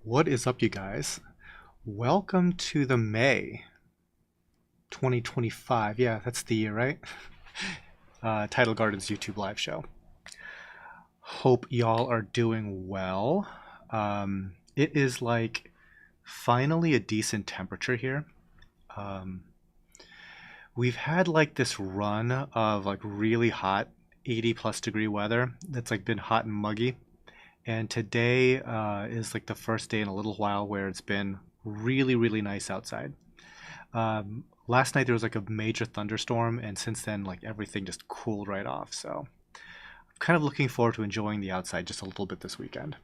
What is up, you guys? Welcome to the May 2025. Yeah, that's the year, right? Tidal Garden's YouTube live show. Hope y'all are doing well. It is like finally a decent temperature here. Um, we've had like this run of like really hot 80 plus degree weather that's like been hot and muggy. And today is like the first day in a little while where it's been really, really nice outside. Last night there was like a major thunderstorm, and since then, like everything just cooled right off. So I'm kind of looking forward to enjoying the outside just a little bit this weekend.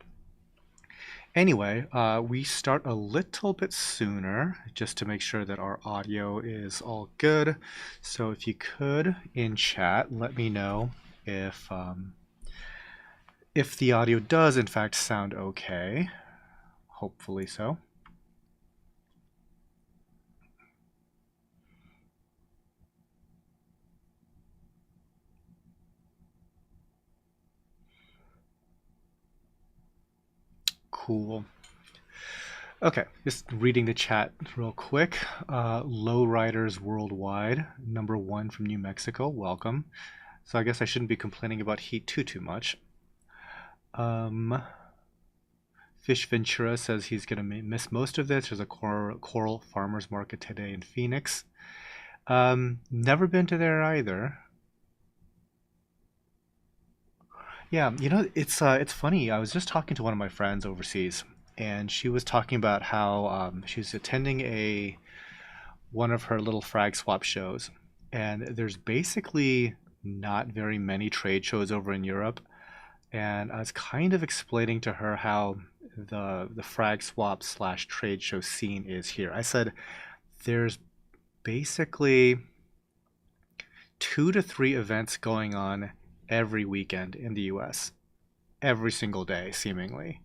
Anyway, we start a little bit sooner just to make sure that our audio is all good. So if you could, in chat, let me know if the audio does in fact sound okay. Hopefully so. Cool. Okay, just reading the chat real quick. Lowriders Worldwide, #1 from New Mexico, welcome. So I guess I shouldn't be complaining about heat too much. Fish Ventura says he's gonna miss most of this. There's a coral farmers market today in Phoenix. Never been to there either. Yeah, you know, it's funny. I was just talking to one of my friends overseas, and she was talking about how she's attending a one of her little frag swap shows, and there's basically not very many trade shows over in Europe. And I was kind of explaining to her how the frag swap slash trade show scene is here. I said there's basically 2 to 3 events going on every weekend in the US, every single day, seemingly.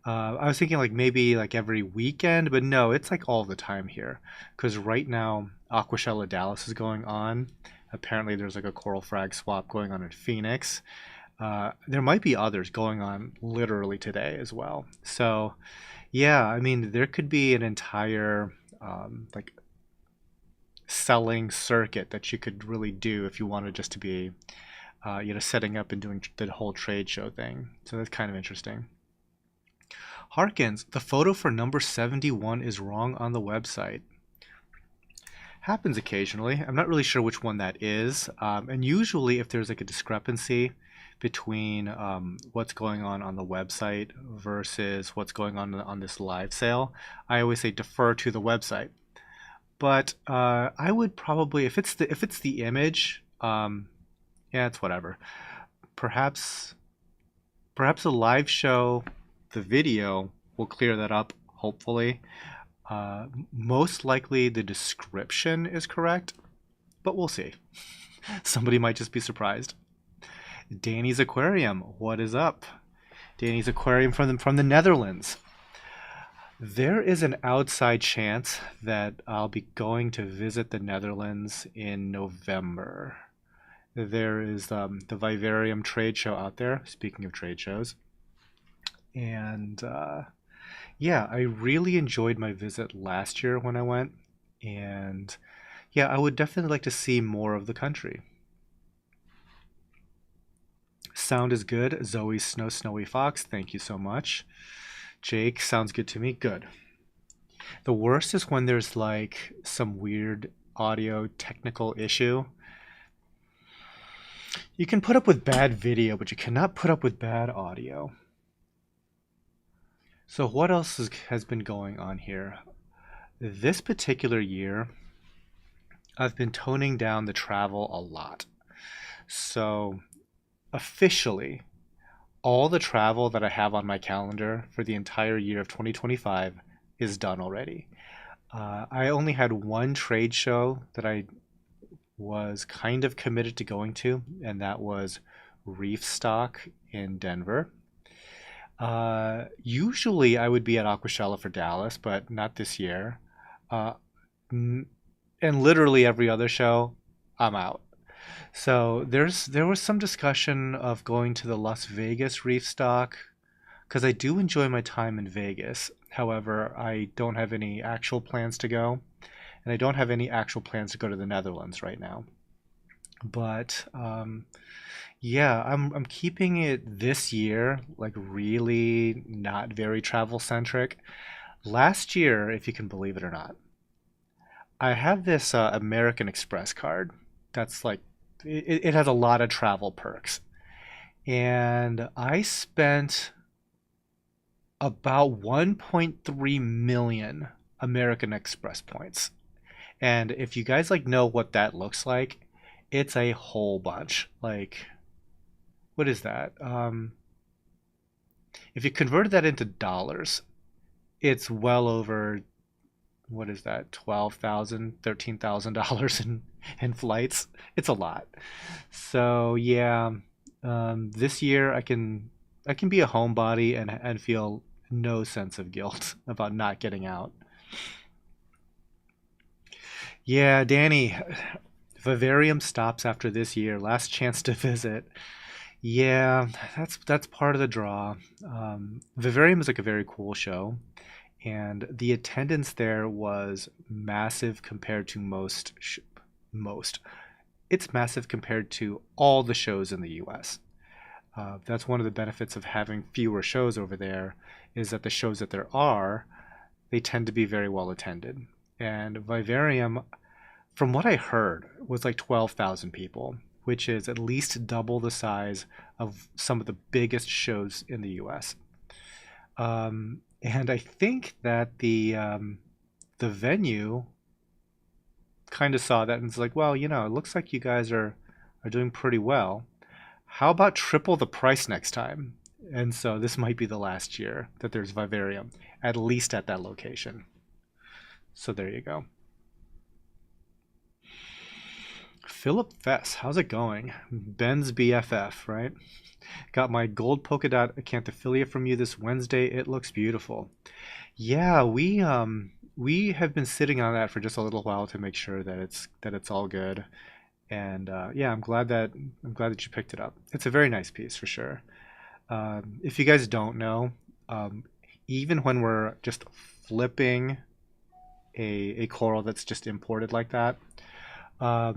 I was thinking like maybe like every weekend, but no, it's like all the time here. Because right now, Aquashella Dallas is going on. Apparently, there's like a coral frag swap going on in Phoenix. There might be others going on literally today as well. So, yeah, I mean, there could be an entire like selling circuit that you could really do if you wanted just to be, setting up and doing the whole trade show thing. So that's kind of interesting. Harkins, the photo for number 71 is wrong on the website. Happens occasionally. I'm not really sure which one that is. And usually, if there's like a discrepancy between what's going on the website versus what's going on this live sale, I always say defer to the website. But I would probably, if it's the image, yeah, it's whatever. Perhaps a live show, the video will clear that up. Hopefully, most likely the description is correct, but we'll see. Somebody might just be surprised. Danny's Aquarium, what is up? Danny's Aquarium from the Netherlands. There is an outside chance that I'll be going to visit the Netherlands in November. There is the Vivarium trade show out there, speaking of trade shows. And yeah, I really enjoyed my visit last year when I went. And yeah, I would definitely like to see more of the country. Sound is good. Zoe's Snowy Fox, thank you so much. Jake, sounds good to me. Good. The worst is when there's like some weird audio technical issue. You can put up with bad video, but you cannot put up with bad audio. So what else has been going on here? This particular year, I've been toning down the travel a lot. So officially, all the travel that I have on my calendar for the entire year of 2025 is done already. I only had one trade show that I was kind of committed to going to, and that was Reef Stock in Denver. Usually I would be at Aquashella for Dallas, but not this year. Uh, and literally every other show, I'm out. So there was some discussion of going to the Las Vegas Reef Stock because I do enjoy my time in Vegas. However, I don't have any actual plans to go, and I don't have any actual plans to go to the Netherlands right now. But yeah, I'm keeping it this year like really not very travel centric. Last year, if you can believe it or not, I have this American Express card that's like it has a lot of travel perks, and I spent about 1.3 million American Express points. And if you guys like know what that looks like, it's a whole bunch. Like, what is that? If you converted that into dollars, it's well over, what is that, 12,000, $13,000 in flights. It's a lot. So yeah, this year I can be a homebody and feel no sense of guilt about not getting out. Yeah, Danny, Vivarium stops after this year. Last chance to visit. Yeah, that's part of the draw. Vivarium is like a very cool show, and the attendance there was massive compared to most. It's massive compared to all the shows in the U.S. That's one of the benefits of having fewer shows over there, is that the shows that there are, they tend to be very well attended. And Vivarium, from what I heard, was like 12,000 people, which is at least double the size of some of the biggest shows in the US. And I think that the venue kind of saw that and was like, well, it looks like you guys are doing pretty well. How about triple the price next time? And so this might be the last year that there's Vivarium, at least at that location. So there you go. Philip Fess, how's it going? Ben's BFF, right? Got my gold polka dot acanthophyllia from you this Wednesday. It looks beautiful. Yeah, we have been sitting on that for just a little while to make sure that it's all good. And yeah, I'm glad that you picked it up. It's a very nice piece for sure. If you guys don't know, um, even when we're just flipping a coral that's just imported like that,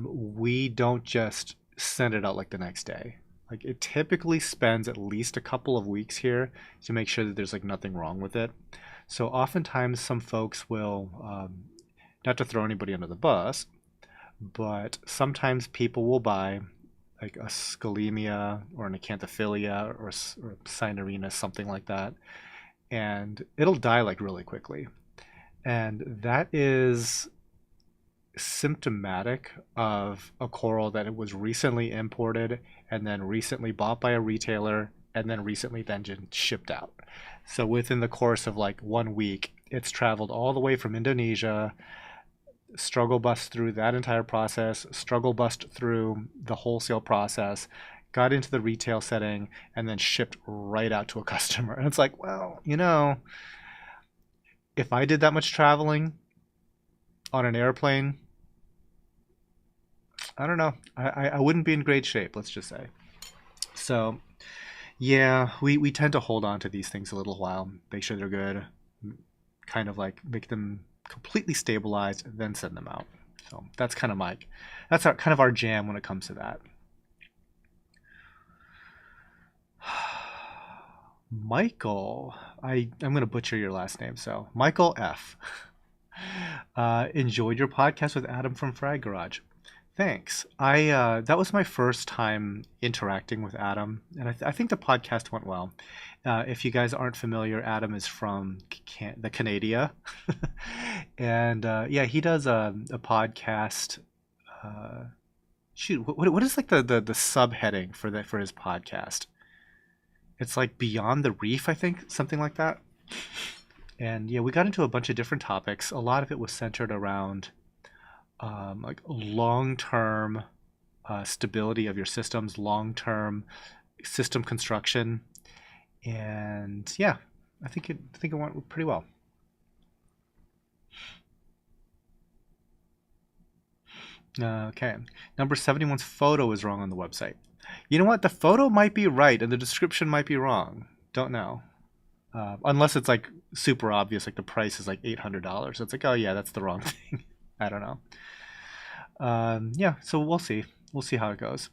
we don't just send it out like the next day. Like it typically spends at least a couple of weeks here to make sure that there's like nothing wrong with it. So oftentimes some folks will, not to throw anybody under the bus, but sometimes people will buy like a scalemia or an acanthophilia or cynorina, something like that, and it'll die like really quickly. And that is symptomatic of a coral that it was recently imported and then recently bought by a retailer and then recently then just shipped out. So within the course of like 1 week, it's traveled all the way from Indonesia, struggle bust through that entire process, struggle bust through the wholesale process, got into the retail setting, and then shipped right out to a customer. And it's like, well, if I did that much traveling on an airplane, I don't know. I wouldn't be in great shape, let's just say. So, yeah, we tend to hold on to these things a little while, make sure they're good, kind of like make them completely stabilized, and then send them out. So that's kind of our jam when it comes to that. Michael, I'm gonna butcher your last name, so Michael F. Enjoyed your podcast with Adam from Frag Garage. Thanks. I That was my first time interacting with Adam, and I think the podcast went well. If you guys aren't familiar, Adam is from the Canada, and yeah, he does a podcast. Uh, Shoot, what is like the subheading for his podcast? It's like Beyond the Reef, I think, something like that. And yeah, we got into a bunch of different topics. A lot of it was centered around like long-term stability of your systems, long-term system construction, and yeah, I think it went pretty well. Okay, number 71's photo is wrong on the website. You know what? The photo might be right, and the description might be wrong. Don't know. Unless it's like super obvious, like the price is like $800. It's like, oh yeah, that's the wrong thing. I don't know. Yeah, so we'll see. We'll see how it goes.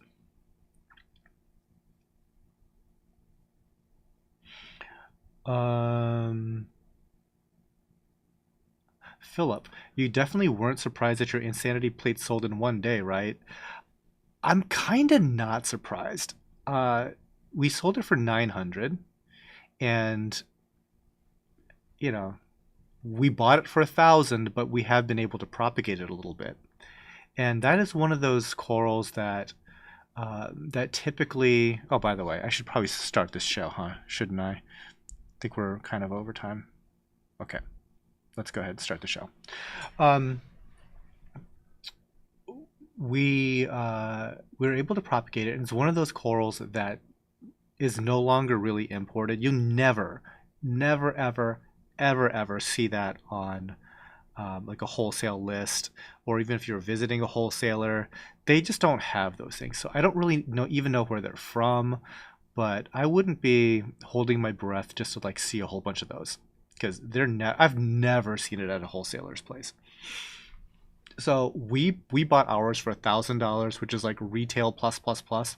Um, Philip, you definitely weren't surprised that your insanity plate sold in 1 day, right? I'm kind of not surprised. Uh, we sold it for 900, and you know, we bought it for 1,000, but we have been able to propagate it a little bit. And that is one of those corals that typically. Oh, by the way, I should probably start this show, huh? Shouldn't I? Think we're kind of over time. Okay, let's go ahead and start the show. Um, we were able to propagate it, and it's one of those corals that is no longer really imported. You never, ever see that on like a wholesale list, or even if you're visiting a wholesaler, they just don't have those things. So I don't really even know where they're from, but I wouldn't be holding my breath just to like see a whole bunch of those because I've never seen it at a wholesaler's place. So we bought ours for $1,000, which is like retail plus plus plus,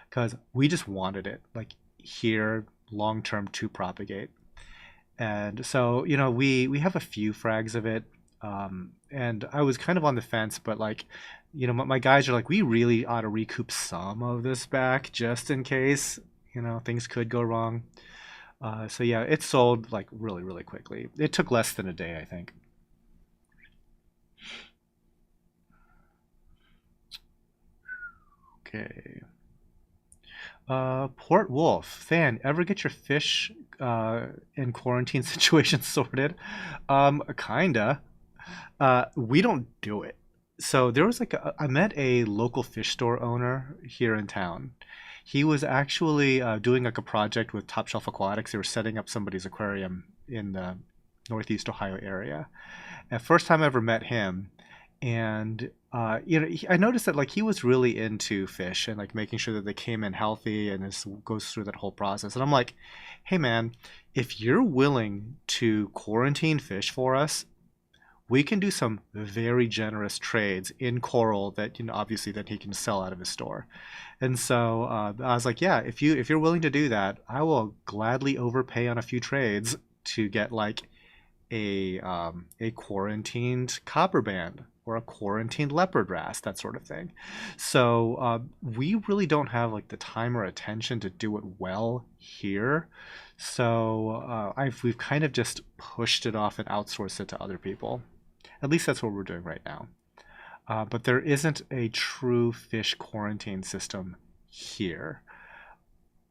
because we just wanted it like here long term to propagate. And so we have a few frags of it, and I was kind of on the fence, but like my guys are like, we really ought to recoup some of this back just in case things could go wrong. So yeah, it sold like really really quickly. It took less than a day, I think. Okay. Port Wolf, Than, ever get your fish in quarantine situation sorted? Kinda. We don't do it. So there was like I met a local fish store owner here in town. He was actually doing like a project with Top Shelf Aquatics. They were setting up somebody's aquarium in the Northeast Ohio area. And first time I ever met him, and I noticed that like he was really into fish and like making sure that they came in healthy, and this goes through that whole process. And I'm like, hey man, if you're willing to quarantine fish for us, we can do some very generous trades in coral that obviously that he can sell out of his store. And so I was like, yeah, if you're willing to do that, I will gladly overpay on a few trades to get like a quarantined copper band or a quarantined leopard wrasse, that sort of thing. So we really don't have like the time or attention to do it well here. So we've kind of just pushed it off and outsourced it to other people. At least that's what we're doing right now. But there isn't a true fish quarantine system here.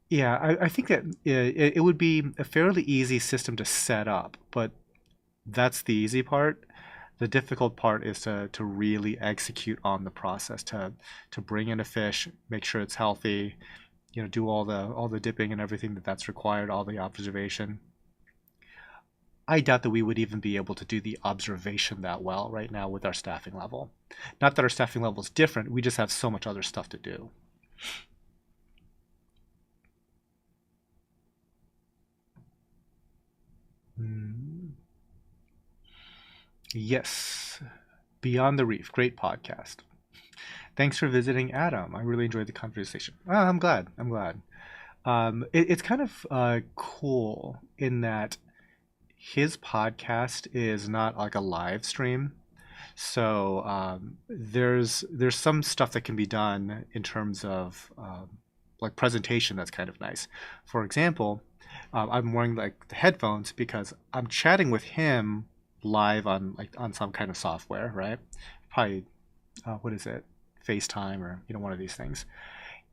Yeah, I think that it would be a fairly easy system to set up, but that's the easy part. The difficult part is to really execute on the process, to bring in a fish, make sure it's healthy, do all the dipping and everything that's required, all the observation. I doubt that we would even be able to do the observation that well right now with our staffing level. Not that our staffing level is different, we just have so much other stuff to do. Mm, yes. Beyond the Reef, great podcast. Thanks for visiting, Adam. I really enjoyed the conversation. Oh, I'm glad. I'm glad. It's kind of cool in that his podcast is not like a live stream. So there's some stuff that can be done in terms of like presentation that's kind of nice. For example, I'm wearing like the headphones because I'm chatting with him live on like on some kind of software, right? Probably what is it? FaceTime or one of these things.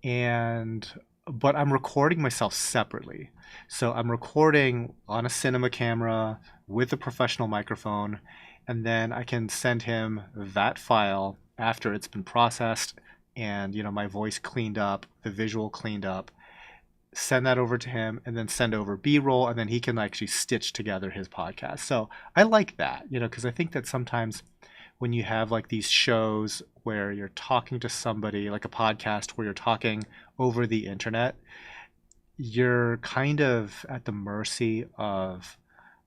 And but I'm recording myself separately. So I'm recording on a cinema camera with a professional microphone, and then I can send him that file after it's been processed and my voice cleaned up, the visual cleaned up, send that over to him, and then send over B-roll, and then he can actually stitch together his podcast. So I like that, because I think that sometimes when you have like these shows where you're talking to somebody, like a podcast where you're talking over the internet, you're kind of at the mercy of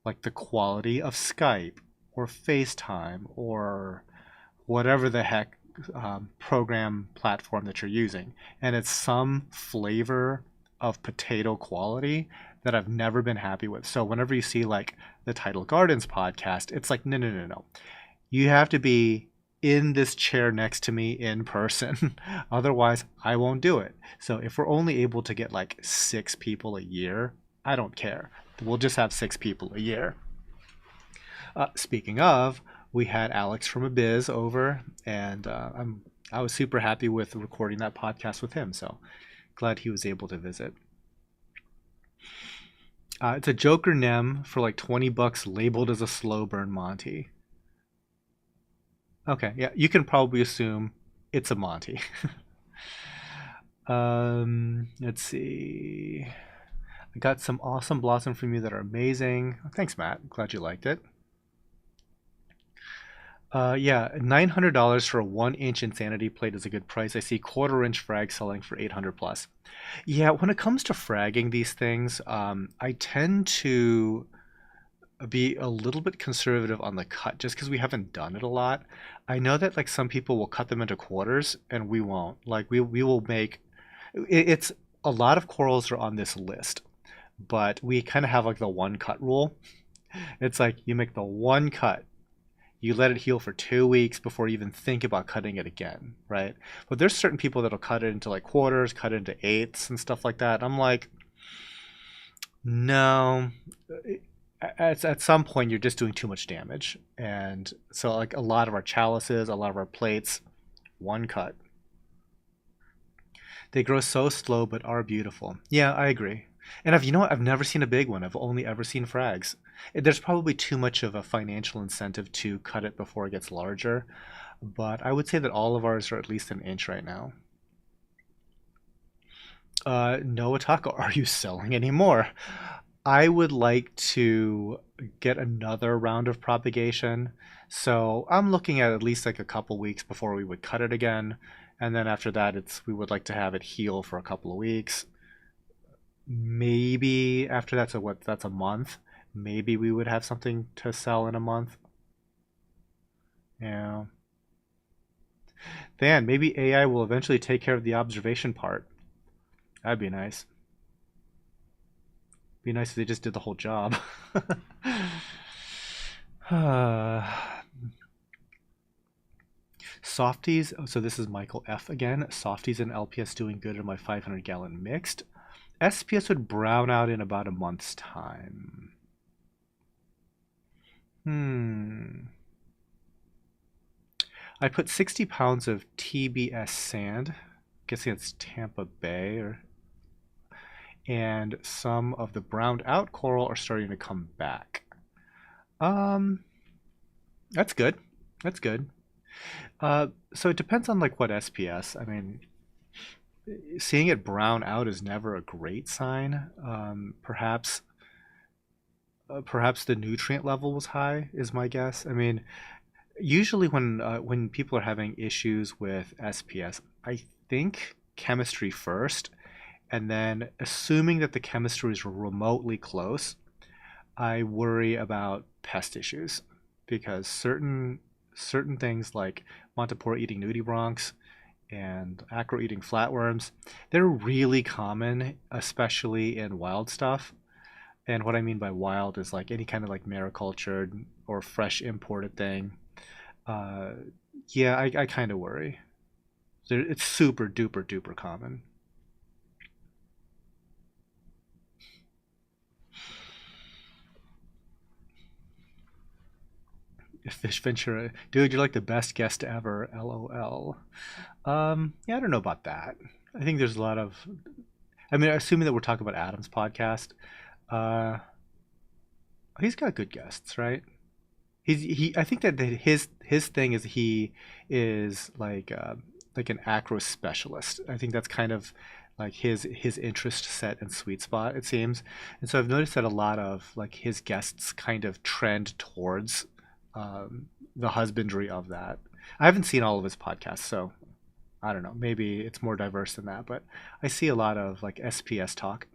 like the quality of Skype or FaceTime or whatever the heck program platform that you're using. And it's some flavor of potato quality that I've never been happy with. So whenever you see like the Tidal Gardens podcast, it's like, no, no, no, no. You have to be in this chair next to me in person. Otherwise, I won't do it. So if we're only able to get like 6 people a year, I don't care. We'll just have 6 people a year. Speaking of, we had Alex from Abiz over, and I was super happy with recording that podcast with him. So glad he was able to visit. It's a Joker Nem for like $20, labeled as a slow burn Monty. Okay, yeah, you can probably assume it's a Monty. Let's see. I got some awesome blossom from you that are amazing. Thanks, Matt. Glad you liked it. Yeah, $900 for a 1 inch Insanity plate is a good price. I see quarter-inch frag selling for 800 plus. Yeah, when it comes to fragging these things, I tend to be a little bit conservative on the cut just because we haven't done it a lot. I know that like some people will cut them into quarters and we won't. Like we will make it's a lot of corals are on this list, but we kind of have like the one cut rule. It's like you make the one cut, you let it heal for 2 weeks before you even think about cutting it again, right? But there's certain people that'll cut it into like quarters, cut it into eighths and stuff like that. I'm like, no, at some point you're just doing too much damage. And so like a lot of our chalices, a lot of our plates, one cut. They grow so slow but are beautiful. Yeah, I agree. And you know what? I've never seen a big one. I've only ever seen frags. There's probably too much of a financial incentive to cut it before it gets larger, but I would say that all of ours are at least an inch right now. No, Ataka, are you selling any more? I would like to get another round of propagation. So I'm looking at least like a couple weeks before we would cut it again. And then after that, we would like to have it heal for a couple of weeks. Maybe after that, so what, that's a month. Maybe we would have something to sell in a month. Yeah. Then maybe AI will eventually take care of the observation part. That'd be nice. Be nice if they just did the whole job. Softies, oh, so this is Michael F again. Softies and LPS doing good in my 500-gallon mixed. SPS would brown out in about a month's time. I put 60 pounds of TBS sand, guessing it's Tampa Bay, and some of the browned out coral are starting to come back. Um, that's good. That's good. So it depends on like what SPS. I mean, seeing it brown out is never a great sign. Perhaps the nutrient level was high, is my guess. I mean, usually when people are having issues with SPS, I think chemistry first, and then assuming that the chemistry is remotely close, I worry about pest issues because certain things like Montipora eating nudibranchs and acro eating flatworms, they're really common, especially in wild stuff. And what I mean by wild is like any kind of like maricultured or fresh imported thing. Uh, yeah, I kind of worry. It's super duper duper common. Fish Ventura, dude, you're like the best guest ever. LOL. Yeah, I don't know about that. I think there's a lot of. I mean, assuming that we're talking about Adam's podcast, uh, he's got good guests, right? He. I think that his thing is he is like an acro specialist. I think that's kind of like his interest set and sweet spot, it seems. And so I've noticed that a lot of like his guests kind of trend towards the husbandry of that. I haven't seen all of his podcasts, so I don't know. Maybe it's more diverse than that, but I see a lot of like SPS talk.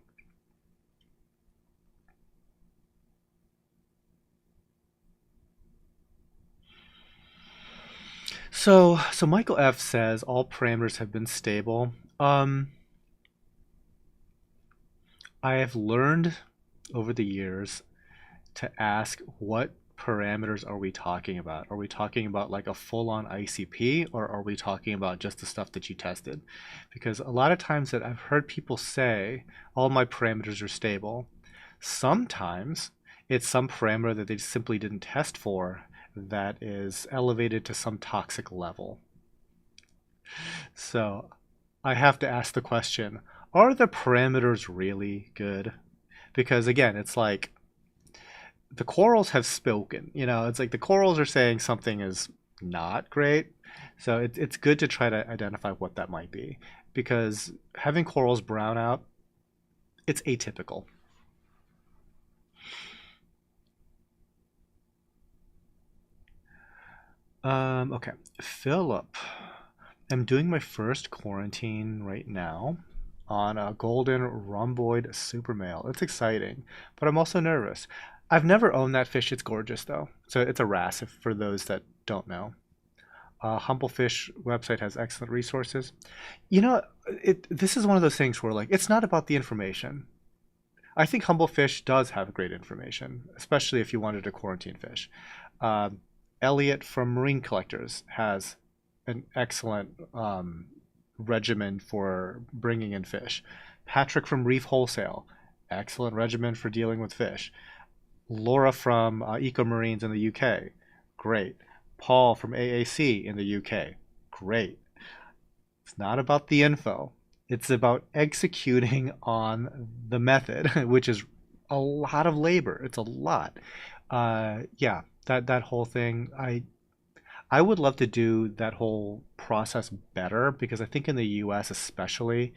So Michael F says all parameters have been stable. Um, I have learned over the years to ask what parameters are we talking about? Are we talking about like a full-on ICP, or are we talking about just the stuff that you tested? Because a lot of times that I've heard people say all my parameters are stable. Sometimes it's some parameter that they simply didn't test for that is elevated to some toxic level. So I have to ask the question, are the parameters really good? Because again, it's like the corals have spoken. It's like the corals are saying something is not great. So it's good to try to identify what that might be. Because having corals brown out, it's atypical. Okay. Philip. I'm doing my first quarantine right now on a golden rhomboid super male. It's exciting, but I'm also nervous. I've never owned that fish. It's gorgeous though. So it's a wrasse for those that don't know. Humblefish website has excellent resources. You know, this is one of those things where like it's not about the information. I think Humblefish does have great information, especially if you wanted to quarantine fish. Um, Elliot from Marine Collectors has an excellent regimen for bringing in fish. Patrick from Reef Wholesale, excellent regimen for dealing with fish. Laura from Eco Marines in the UK, great. Paul from AAC in the UK, great. It's not about the info. It's about executing on the method, which is a lot of labor. It's a lot. Yeah, that whole thing. I would love to do that whole process better because I think in the U.S. especially,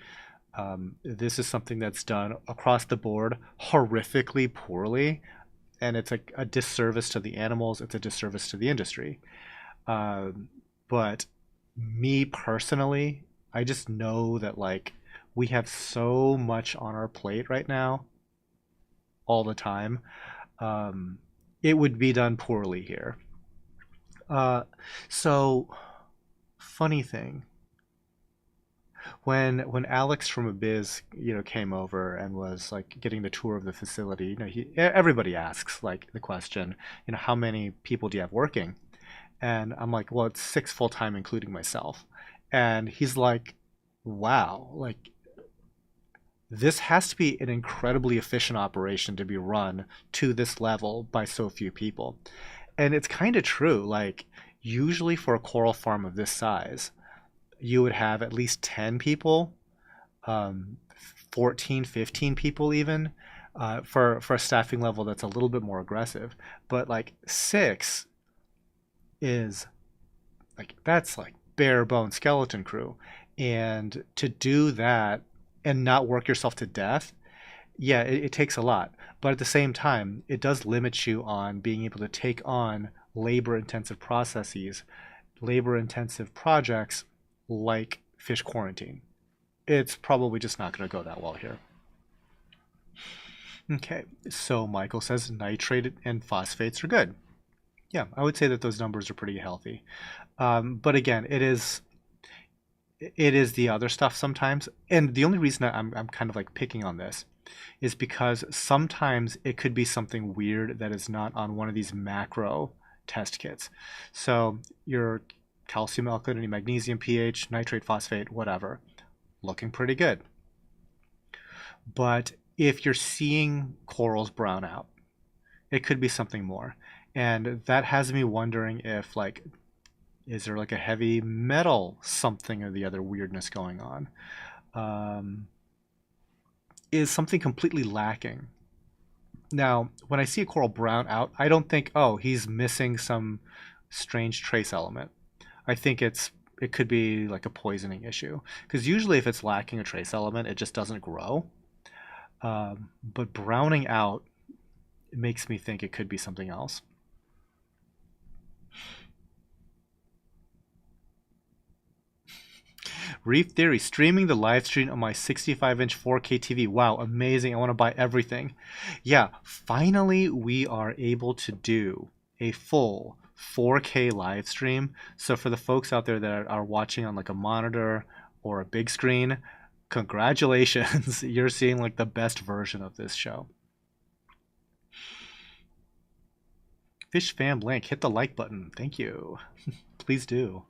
this is something that's done across the board horrifically poorly, and it's a disservice to the animals. It's a disservice to the industry. Um, but me personally, I just know that like we have so much on our plate right now, all the time. Um, it would be done poorly here. Uh, so funny thing, when Alex from Abiz, came over and was like getting the tour of the facility, everybody asks like the question, how many people do you have working? And I'm like, well, it's six full time, including myself. And he's like, wow, like this has to be an incredibly efficient operation to be run to this level by so few people. And it's kind of true. Like, usually for a coral farm of this size, you would have at least 10 people, 14, 15 people even, for a staffing level that's a little bit more aggressive. But like six is like that's like bare bone skeleton crew, and to do that and not work yourself to death, yeah, it takes a lot, but at the same time it does limit you on being able to take on labor intensive processes, labor intensive projects like fish quarantine. It's probably just not going to go that well here. Okay, so Michael says nitrate and phosphates are good. Yeah, I would say that those numbers are pretty healthy. But again, it is the other stuff sometimes. And the only reason that I'm kind of like picking on this is because sometimes it could be something weird that is not on one of these macro test kits. So your calcium, alkalinity, magnesium, pH, nitrate, phosphate, whatever, looking pretty good. But if you're seeing corals brown out, it could be something more. And that has me wondering if like is there like a heavy metal something or the other weirdness going on? Um, is something completely lacking? Now, when I see a coral brown out, I don't think, oh, he's missing some strange trace element. I think it could be like a poisoning issue because usually if it's lacking a trace element, it just doesn't grow. But browning out makes me think it could be something else. Reef Theory, streaming the live stream on my 65-inch 4K TV. Wow, amazing. I want to buy everything. Yeah, finally we are able to do a full 4K live stream. So for the folks out there that are watching on like a monitor or a big screen, congratulations. You're seeing like the best version of this show. Fish fam link, hit the like button. Thank you. Please do.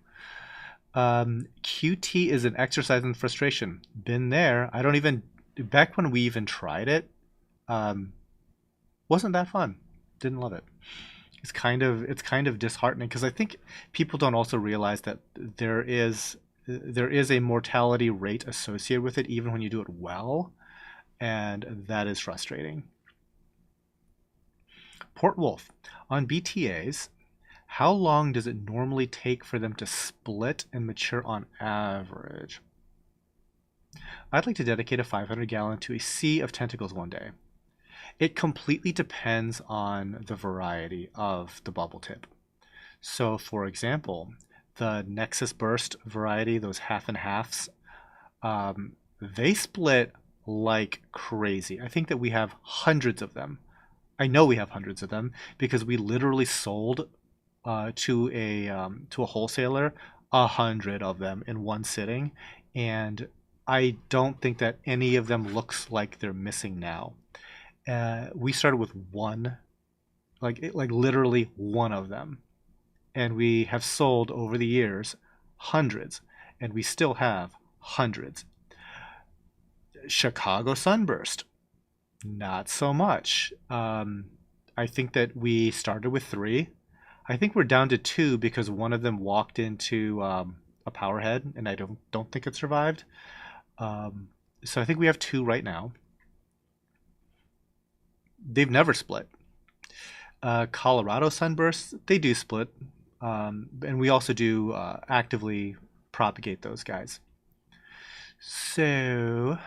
QT is an exercise in frustration. Been there. I don't even, back when we even tried it, um, wasn't that fun. Didn't love it. It's kind of disheartening because I think people don't also realize that there is a mortality rate associated with it even when you do it well, and that is frustrating. Port Wolf, on BTAs, how long does it normally take for them to split and mature on average? I'd like to dedicate a 500 gallon to a sea of tentacles one day. It completely depends on the variety of the bubble tip. So, for example, the Nexus Burst variety, those half and halves, they split like crazy. I think that we have hundreds of them. I know we have hundreds of them because we literally sold to a wholesaler 100 of them in one sitting, and I don't think that any of them looks like they're missing now. We started with one, like literally one of them, and we have sold over the years hundreds, and we still have hundreds. Chicago Sunburst, not so much. I think that we started with three. I think we're down to two because one of them walked into a power head, and I don't think it survived. So I think we have two right now. They've never split. Colorado Sunbursts, they do split, and we also do actively propagate those guys. So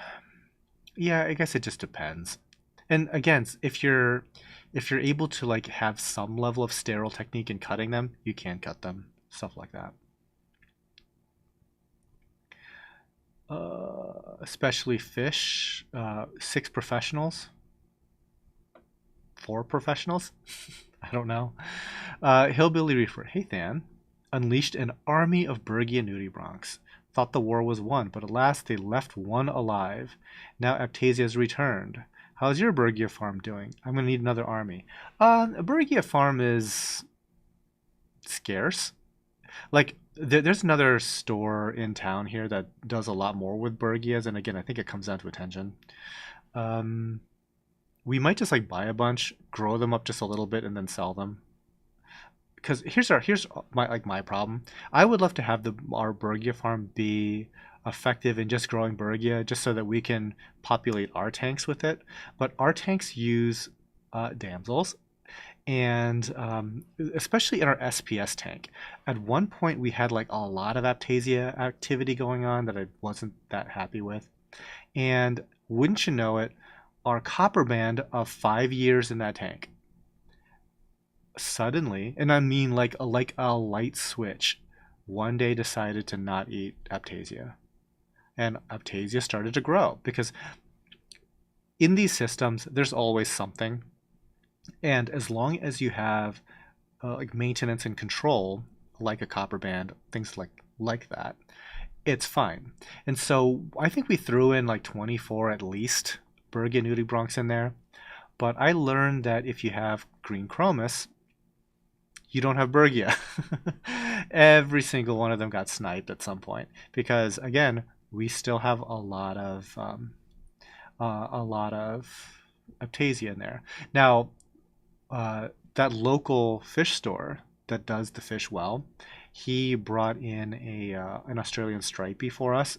yeah, I guess it just depends. And again, if you're able to like have some level of sterile technique in cutting them, you can cut them, stuff like that. Especially fish, six professionals, four professionals. I don't know. Hillbilly Reefer. Hey, Than. Unleashed an army of Bergia nudibranchs. Thought the war was won, but alas, they left one alive. Now Aptasia's returned. How's your Bergia farm doing? I'm going to need another army. A Bergia farm is scarce. Like, there's another store in town here that does a lot more with Bergias, and again, I think it comes down to attention. Um, we might just like buy a bunch, grow them up just a little bit, and then sell them. Because here's my problem. I would love to have our Bergia farm be effective in just growing Bergia, just so that we can populate our tanks with it. But our tanks use damsels, and especially in our SPS tank. At one point, we had like a lot of Aptasia activity going on that I wasn't that happy with. And wouldn't you know it, our copper band of 5 years in that tank suddenly, and I mean like a light switch, one day decided to not eat Aptasia, and Aptasia started to grow because in these systems there's always something, and as long as you have like maintenance and control, like a copper band, things like that, it's fine. And so I think we threw in like 24 at least Bergia nudibranchs in there. But I learned that if you have green chromis, you don't have Bergia. Every single one of them got sniped at some point because again, we still have a lot of Aptasia in there. Now, that local fish store that does the fish well, he brought in an Australian stripey for us.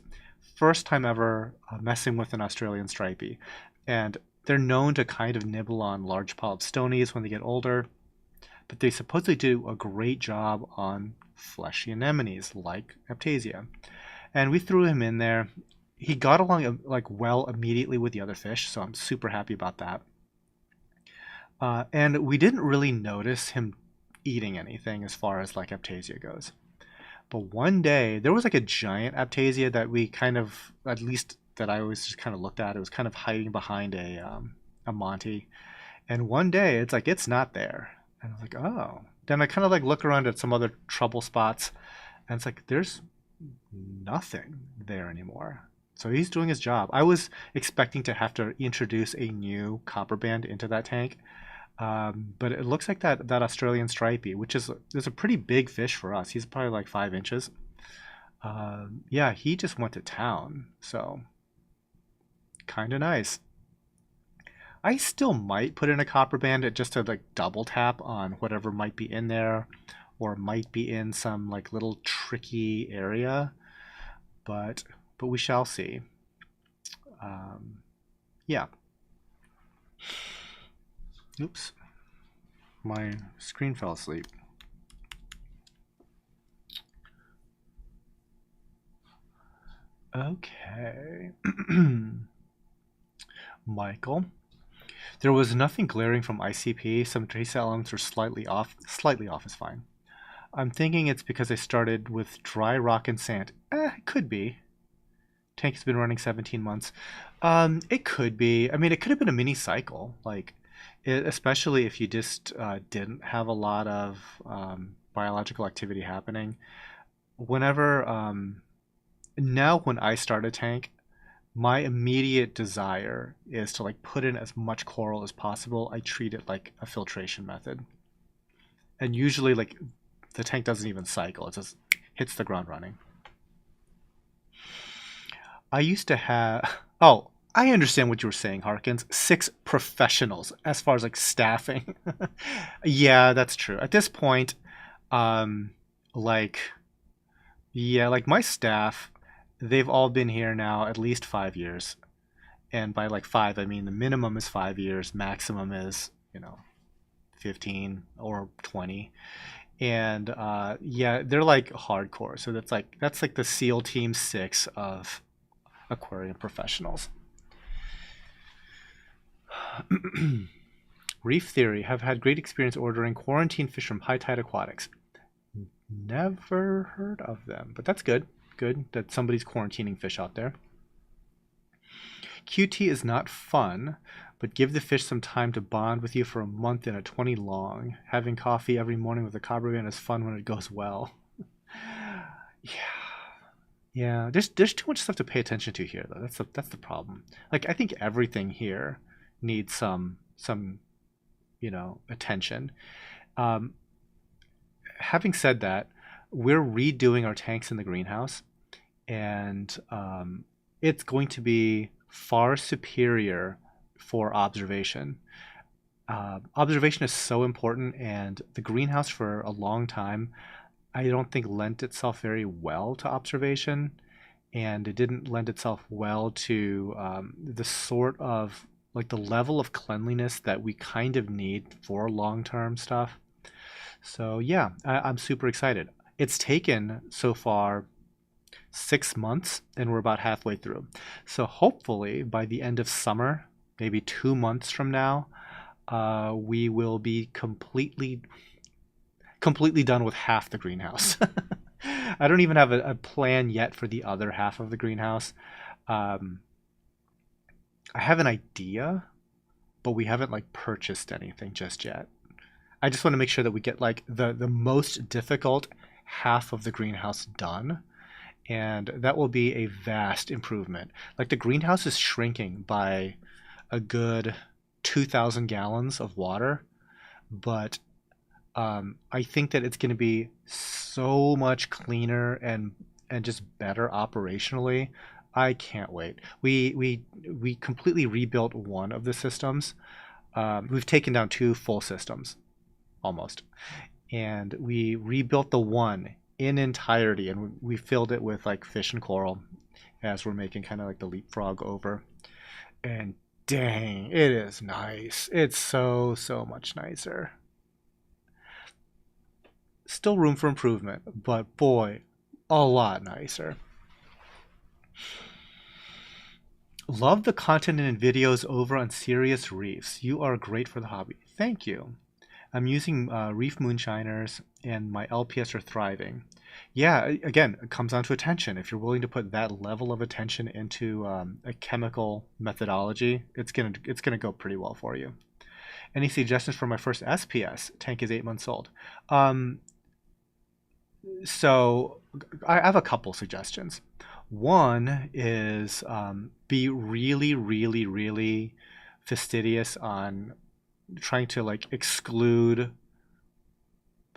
First time ever messing with an Australian stripey, and they're known to kind of nibble on large polyp stonies when they get older, but they supposedly do a great job on fleshy anemones like Aptasia. And we threw him in there. He got along like well immediately with the other fish, so I'm super happy about that. And we didn't really notice him eating anything as far as like Aptasia goes. But one day there was like a giant Aptasia that we kind of, at least that I always just kind of looked at. It was kind of hiding behind a Monty. And one day it's like it's not there, and I was like, oh. Then I kind of like look around at some other trouble spots, and it's like there's nothing there anymore. So he's doing his job. I was expecting to have to introduce a new copper band into that tank, but it looks like that Australian stripey, which is a pretty big fish for us. He's probably like 5 inches. Yeah, he just went to town, so kind of nice. I still might put in a copper bandit just to like double tap on whatever might be in there, or might be in some like little tricky area, but we shall see. Um, yeah. Oops, my screen fell asleep. Okay. Michael. There was nothing glaring from ICP. Some trace elements were slightly off. Slightly off is fine. I'm thinking it's because I started with dry rock and sand. It could be. Tank's been running 17 months. It could be. I mean, it could have been a mini cycle. Like, especially if you just didn't have a lot of biological activity happening. Whenever, now when I start a tank, my immediate desire is to like put in as much coral as possible. I treat it like a filtration method. And usually like the tank doesn't even cycle. It just hits the ground running. I used to have oh, I understand what you were saying, Harkins. 6 professionals as far as like staffing. Yeah, that's true. At this point, um like yeah, like my staff, they've all been here now at least 5 years. And by like five, I mean the minimum is 5 years, maximum is, 15 or 20. And yeah, they're like hardcore. So that's like the SEAL Team 6 of aquarium professionals. Reef Theory have had great experience ordering quarantine fish from High Tide Aquatics. Never heard of them, but that's good. Good that somebody's quarantining fish out there. QT is not fun, but give the fish some time to bond with you for a month in a 20 long. Having coffee every morning with a copper band is fun when it goes well. Yeah, yeah. There's too much stuff to pay attention to here, though. That's the problem. Like I think everything here needs some attention. Um, Having said that, we're redoing our tanks in the greenhouse, and it's going to be far superior for observation. Observation is so important, and the greenhouse for a long time, I don't think lent itself very well to observation, and it didn't lend itself well to the sort of like the level of cleanliness that we kind of need for long-term stuff. So yeah, I'm super excited. It's taken so far 6 months, and we're about halfway through. So hopefully by the end of summer, maybe 2 months from now, we will be completely done with half the greenhouse. I don't even have a plan yet for the other half of the greenhouse. Um, I have an idea, but we haven't like purchased anything just yet. I just want to make sure that we get like the most difficult half of the greenhouse done, and that will be a vast improvement. Like the greenhouse is shrinking by a good 2,000 gallons of water, but I think that it's going to be so much cleaner and just better operationally. I can't wait. We completely rebuilt one of the systems. We've taken down two full systems almost, and we rebuilt the one in entirety, and we filled it with like fish and coral as we're making kind of like the leapfrog over. And dang, it is nice. It's so much nicer. Still room for improvement, but boy, a lot nicer. Love the content and videos over on Serious Reefs. You are great for the hobby. Thank you. I'm using Reef Moonshiners, and my LPS are thriving. Yeah, again, it comes down to attention. If you're willing to put that level of attention into a chemical methodology, it's gonna go pretty well for you. Any suggestions for my first SPS? Tank is 8 months old. Um, so I have a couple suggestions. One is be really, really, really fastidious on trying to like exclude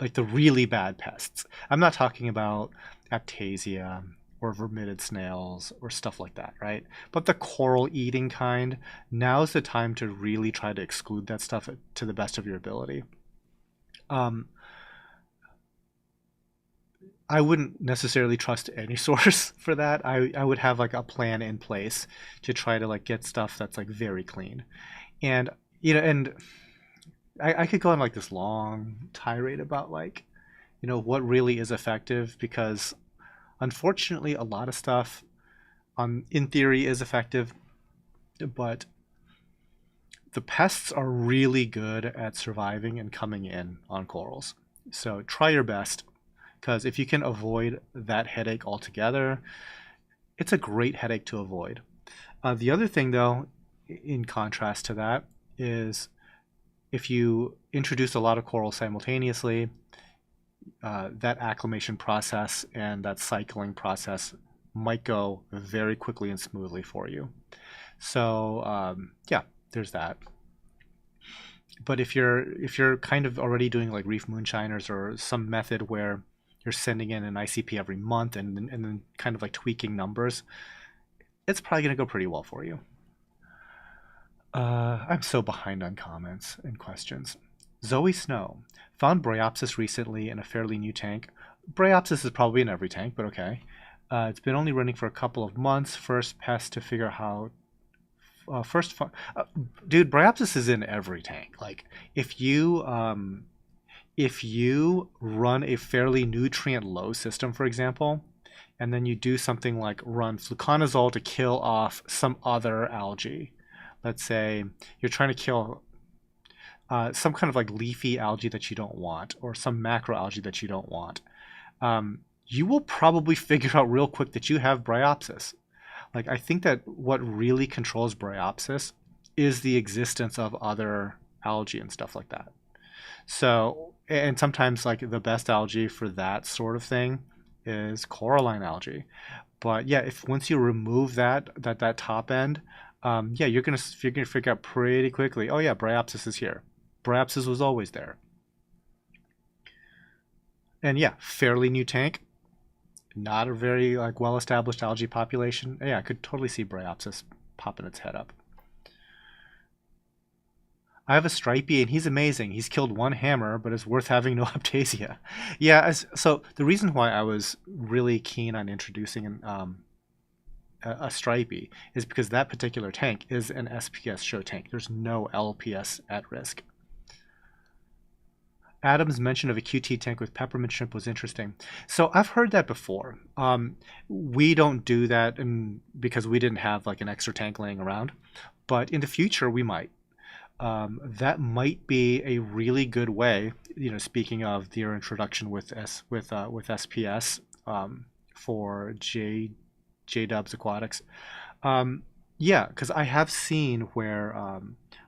like the really bad pests. I'm not talking about Aptasia or vermitid snails or stuff like that, right? But the coral eating kind, now's the time to really try to exclude that stuff to the best of your ability. Um, I wouldn't necessarily trust any source for that. I would have like a plan in place to try to like get stuff that's like very clean. And and I could go on like this long tirade about like, what really is effective because unfortunately a lot of stuff in theory is effective, but the pests are really good at surviving and coming in on corals. So try your best because if you can avoid that headache altogether, it's a great headache to avoid. The other thing, though, in contrast to that, is if you introduce a lot of corals simultaneously, that acclimation process and that cycling process might go very quickly and smoothly for you. So yeah, there's that. But if you're kind of already doing like reef moonshiners or some method where you're sending in an ICP every month and then kind of like tweaking numbers, it's probably going to go pretty well for you. I'm so behind on comments and questions. Zoe Snow found Bryopsis recently in a fairly new tank. Bryopsis is probably in every tank, but okay. It's been only running for a couple of months. First pest to figure how. Dude, Bryopsis is in every tank. Like if you run a fairly nutrient low system, for example, and then you do something like run fluconazole to kill off some other algae. Let's say you're trying to kill some kind of like leafy algae that you don't want, or some macroalgae that you don't want. You will probably figure out real quick that you have Bryopsis. Like I think that what really controls Bryopsis is the existence of other algae and stuff like that. So, and sometimes like the best algae for that sort of thing is coralline algae. But yeah, if once you remove that top end, yeah, you're gonna figure out pretty quickly. Oh yeah, Bryopsis is here. Bryopsis was always there. And yeah, fairly new tank, not a very like well established algae population. Yeah, I could totally see Bryopsis popping its head up. I have a stripey and he's amazing. He's killed one hammer, but it's worth having no Aptasia. Yeah, so the reason why I was really keen on introducing a stripey is because that particular tank is an SPS show tank. There's no LPS at risk. Adam's mention of a QT tank with peppermint shrimp was interesting. So I've heard that before. We don't do that because we didn't have like an extra tank laying around, but in the future we might. That might be a really good way. Speaking of your introduction with SPS for J Dubs Aquatics, yeah, because I have seen where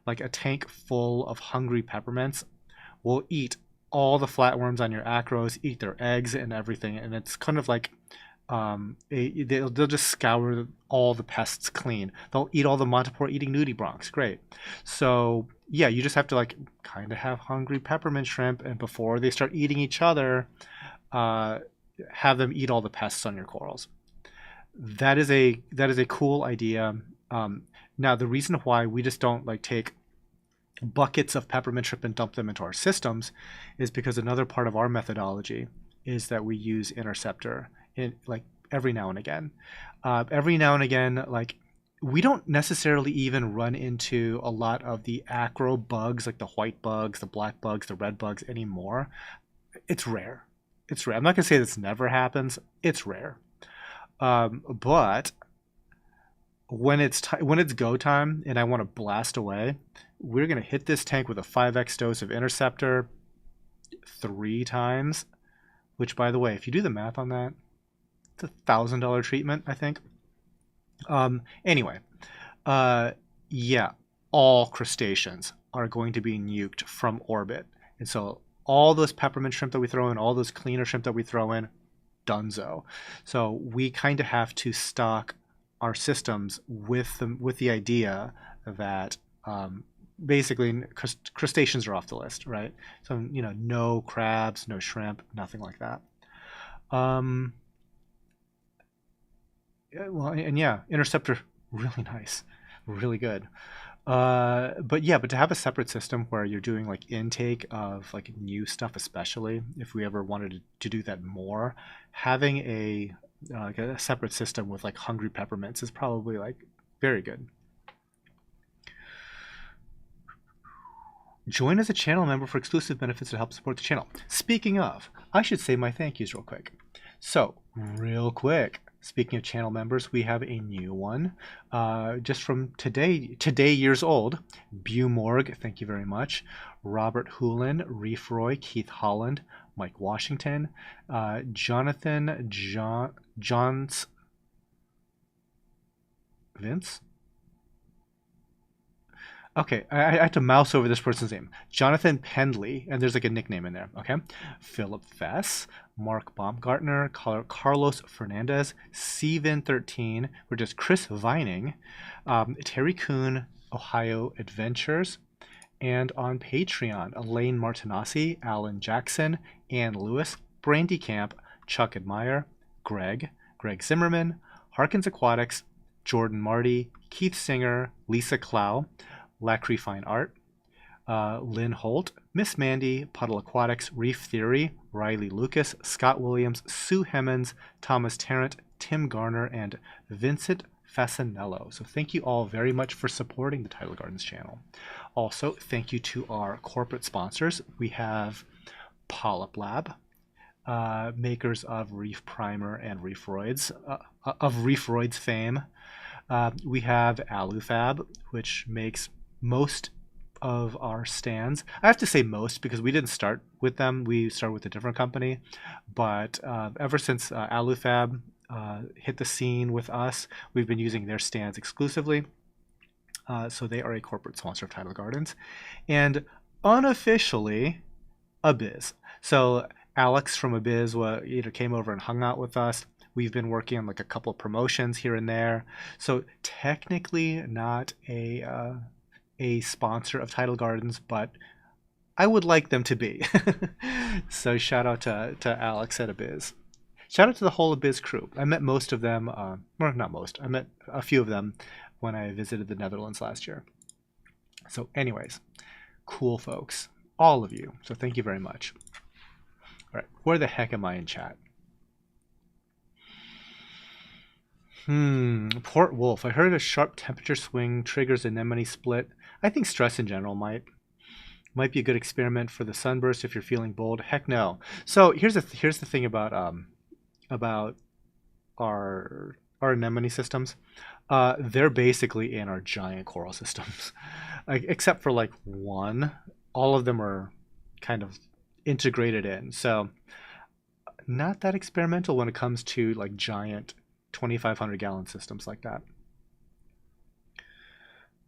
like a tank full of hungry peppermints will eat all the flatworms on your acros, eat their eggs and everything, and it's kind of like they'll just scour all the pests clean. They'll eat all the Montipore eating nudibranchs. Great. So yeah, you just have to like kind of have hungry peppermint shrimp, and before they start eating each other, uh, have them eat all the pests on your corals. That is a cool idea. Now the reason why we just don't like take buckets of peppermint shrimp and dump them into our systems is because another part of our methodology is that we use interceptor in like every now and again. Every now and again, like we don't necessarily even run into a lot of the acro bugs, like the white bugs, the black bugs, the red bugs anymore. It's rare. It's rare. I'm not gonna say this never happens. It's rare. But when it's go time and I want to blast away, we're gonna hit this tank with a 5x dose of interceptor 3 times. Which, by the way, if you do the math on that, it's $1,000 treatment, I think. Anyway, yeah, all crustaceans, are going to be nuked from orbit. And so all those peppermint shrimp that we throw in, all those cleaner shrimp that we throw in, dunzo. So we kind of have to stock our systems with the idea that basically crustaceans are off the list, right? So no crabs, no shrimp, nothing like that. Um, well, and yeah, interceptor, really nice, really good. But yeah, but to have a separate system where you're doing like intake of like new stuff, especially if we ever wanted to do that more, having like a separate system with like hungry peppermints is probably like very good. Join as a channel member for exclusive benefits to help support the channel. Speaking of, I should say my thank yous real quick. So, real quick, speaking of channel members, we have a new one. Just from today years old. Bumorg, thank you very much. Robert Hoolin, Reef Roy, Keith Holland, Mike Washington, Jonathan Johns Vince. Okay, I had to mouse over this person's name. Jonathan Pendley, and there's like a nickname in there, okay? Philip Fess, Mark Baumgartner, Carlos Fernandez, Steven13, we're just Chris Vining, Terry Kuhn, Ohio Adventures, and on Patreon, Elaine Martinassi, Alan Jackson, Ann Lewis, Brandy Camp, Chuck Admire, Greg Zimmerman, Harkins Aquatics, Jordan Marty, Keith Singer, Lisa Clow, Lacry Fine Art, Lynn Holt, Miss Mandy, Puddle Aquatics, Reef Theory, Riley Lucas, Scott Williams, Sue Hemmons, Thomas Tarrant, Tim Garner, and Vincent Fasanello. So thank you all very much for supporting the Tidal Gardens channel. Also, thank you to our corporate sponsors. We have Polyp Lab, makers of Reef Primer and Reefroids, of Reefroids fame. We have Alufab, which makes most of our stands. I have to say most because we didn't start with them. We started with a different company. But ever since Alufab hit the scene with us, we've been using their stands exclusively. So they are a corporate sponsor of Tidal Gardens. And unofficially, Abiz. So Alex from Abiz came over and hung out with us. We've been working on like a couple of promotions here and there. So technically not a sponsor of Tidal Gardens, but I would like them to be. So shout out to Alex at Abiz. Shout out to the whole Abiz crew. I met most of them, or not most, I met a few of them when I visited the Netherlands last year. So anyways, cool folks, all of you. So thank you very much. All right, where the heck am I in chat? Port Wolf. I heard a sharp temperature swing triggers anemone split. I think stress in general might be a good experiment for the sunburst if you're feeling bold. Heck no. So here's the thing about our anemone systems. They're basically in our giant coral systems, like, except for like one. All of them are kind of integrated in. So not that experimental when it comes to like giant 2,500 gallon systems like that.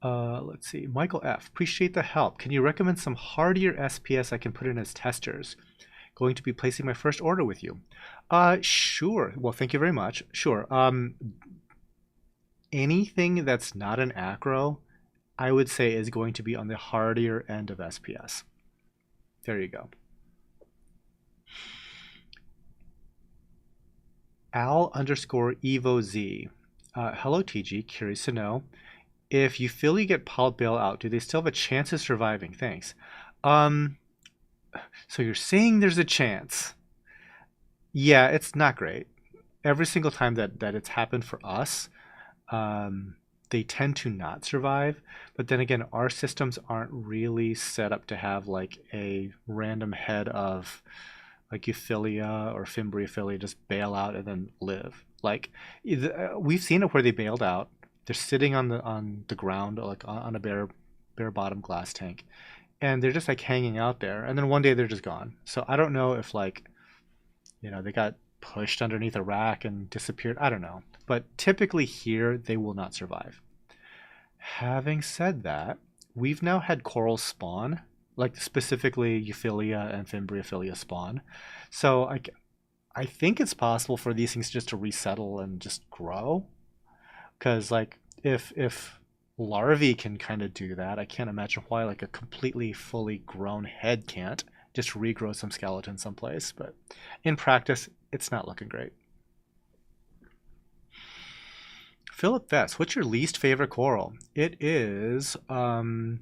Let's see. Michael F. Appreciate the help. Can you recommend some hardier SPS I can put in as testers? Going to be placing my first order with you. Sure. Well, thank you very much. Sure. Anything that's not an acro, I would say is going to be on the hardier end of SPS. There you go. Al_EvoZ. Hello, TG. Curious to know, if you feel you get polyp bailout, do they still have a chance of surviving? Thanks. So you're saying there's a chance. Yeah, it's not great. Every single time that it's happened for us, they tend to not survive. But then again, our systems aren't really set up to have like a random head of like Euphilia or Fimbriophilia just bail out and then live. Like we've seen it where they bailed out. They're sitting on the ground like on a bare bottom glass tank, and they're just like hanging out there. And then one day they're just gone. So I don't know if like they got pushed underneath a rack and disappeared. I don't know. But typically here they will not survive. Having said that, we've now had corals spawn, like specifically Euphilia and Fimbriophilia spawn. So I think it's possible for these things just to resettle and just grow. Because like if larvae can kind of do that, I can't imagine why like a completely fully grown head can't just regrow some skeleton someplace. But in practice, it's not looking great. Philip Vest, what's your least favorite coral? It is Paleothoa.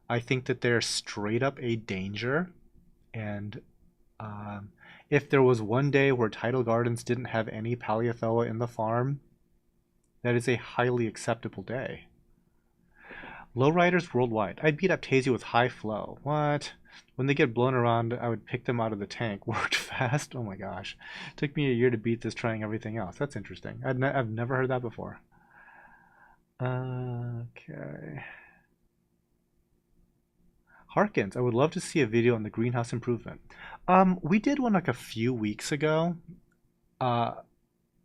I think that they're straight up a danger, and if there was one day where Tidal Gardens didn't have any Paleothoa in the farm, that is a highly acceptable day. Lowriders worldwide. I'd beat Aptasia with high flow. What? When they get blown around, I would pick them out of the tank. Worked fast? Oh my gosh. Took me a year to beat this trying everything else. That's interesting. I've never heard that before. Okay. Harkins, I would love to see a video on the greenhouse improvement. We did one like a few weeks ago. Uh,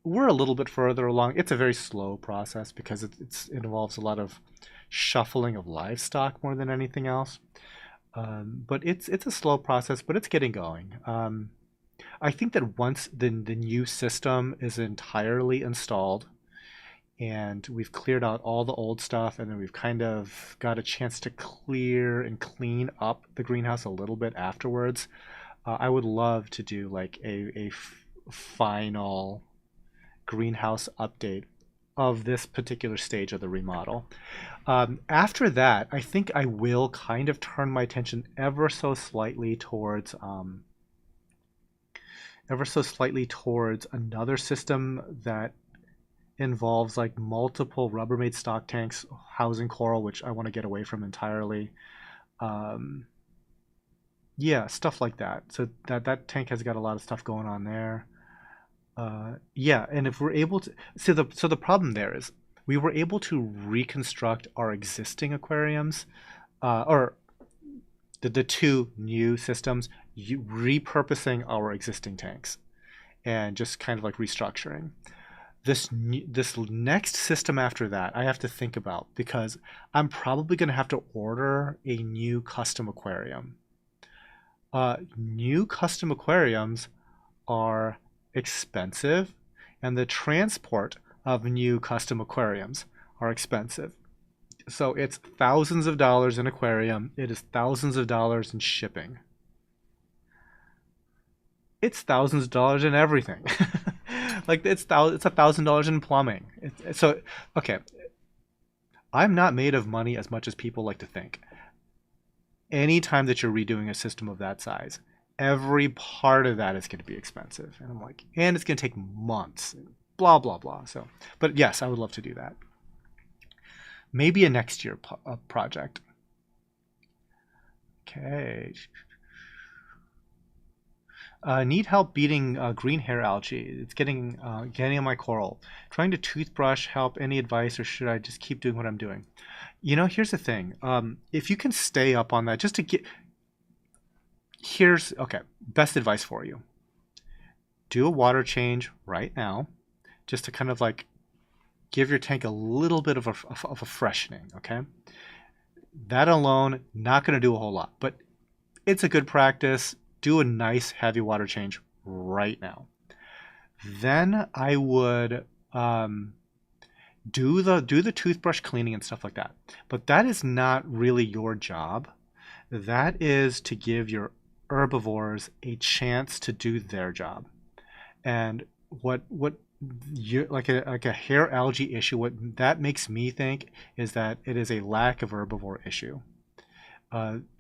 we're a little bit further along. It's a very slow process because it involves a lot of shuffling of livestock more than anything else. But it's a slow process, but it's getting going. I think that once the new system is entirely installed and we've cleared out all the old stuff and then we've kind of got a chance to clear and clean up the greenhouse a little bit afterwards, I would love to do like a final greenhouse update of this particular stage of the remodel. After that, I think I will kind of turn my attention ever so slightly towards another system that involves like multiple Rubbermaid stock tanks housing coral, which I want to get away from entirely. Um, yeah, stuff like that. So that tank has got a lot of stuff going on there. Yeah, and if we're able to, so the problem there is we were able to reconstruct our existing aquariums, or the two new systems, repurposing our existing tanks and just kind of like restructuring. This next system after that, I have to think about because I'm probably going to have to order a new custom aquarium. New custom aquariums are expensive, and the transport of new custom aquariums are expensive. So it's thousands of dollars in aquarium. It is thousands of dollars in shipping. It's thousands of dollars in everything. Like it's $1,000 in plumbing. So okay, I'm not made of money as much as people like to think. Anytime that you're redoing a system of that size, every part of that is going to be expensive. And I'm like, and it's going to take months, blah, blah, blah. So, but yes, I would love to do that. Maybe a next year project. Okay. Need help beating green hair algae. It's getting on my coral. Trying to toothbrush help. Any advice, or should I just keep doing what I'm doing? Here's the thing. If you can stay up on that, just to get, here's okay. Best advice for you. Do a water change right now, just to kind of like give your tank a little bit of a freshening. Okay. That alone, not going to do a whole lot, but it's a good practice. Do a nice heavy water change right now. Then I would do the toothbrush cleaning and stuff like that. But that is not really your job. That is to give your herbivores a chance to do their job. And what you like a hair algae issue, what that makes me think is that it is a lack of herbivore issue.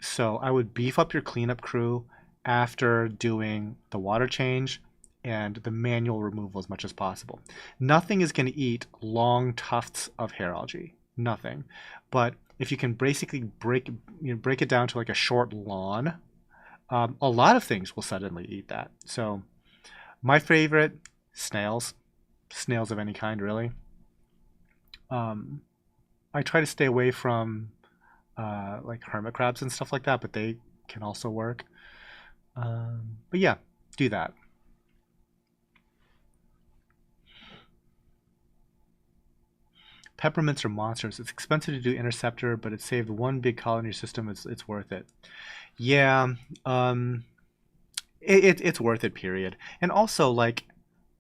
So I would beef up your cleanup crew after doing the water change and the manual removal as much as possible. Nothing is going to eat long tufts of hair algae. Nothing. But if you can basically break it down to like a short lawn, a lot of things will suddenly eat that. So my favorite, snails of any kind, really. I try to stay away from like hermit crabs and stuff like that, but they can also work. But yeah, do that. peppermints are monsters. It's expensive to do interceptor, but it saved one big colony system. It's worth it. Yeah, um, it's worth it. Period. And also, like,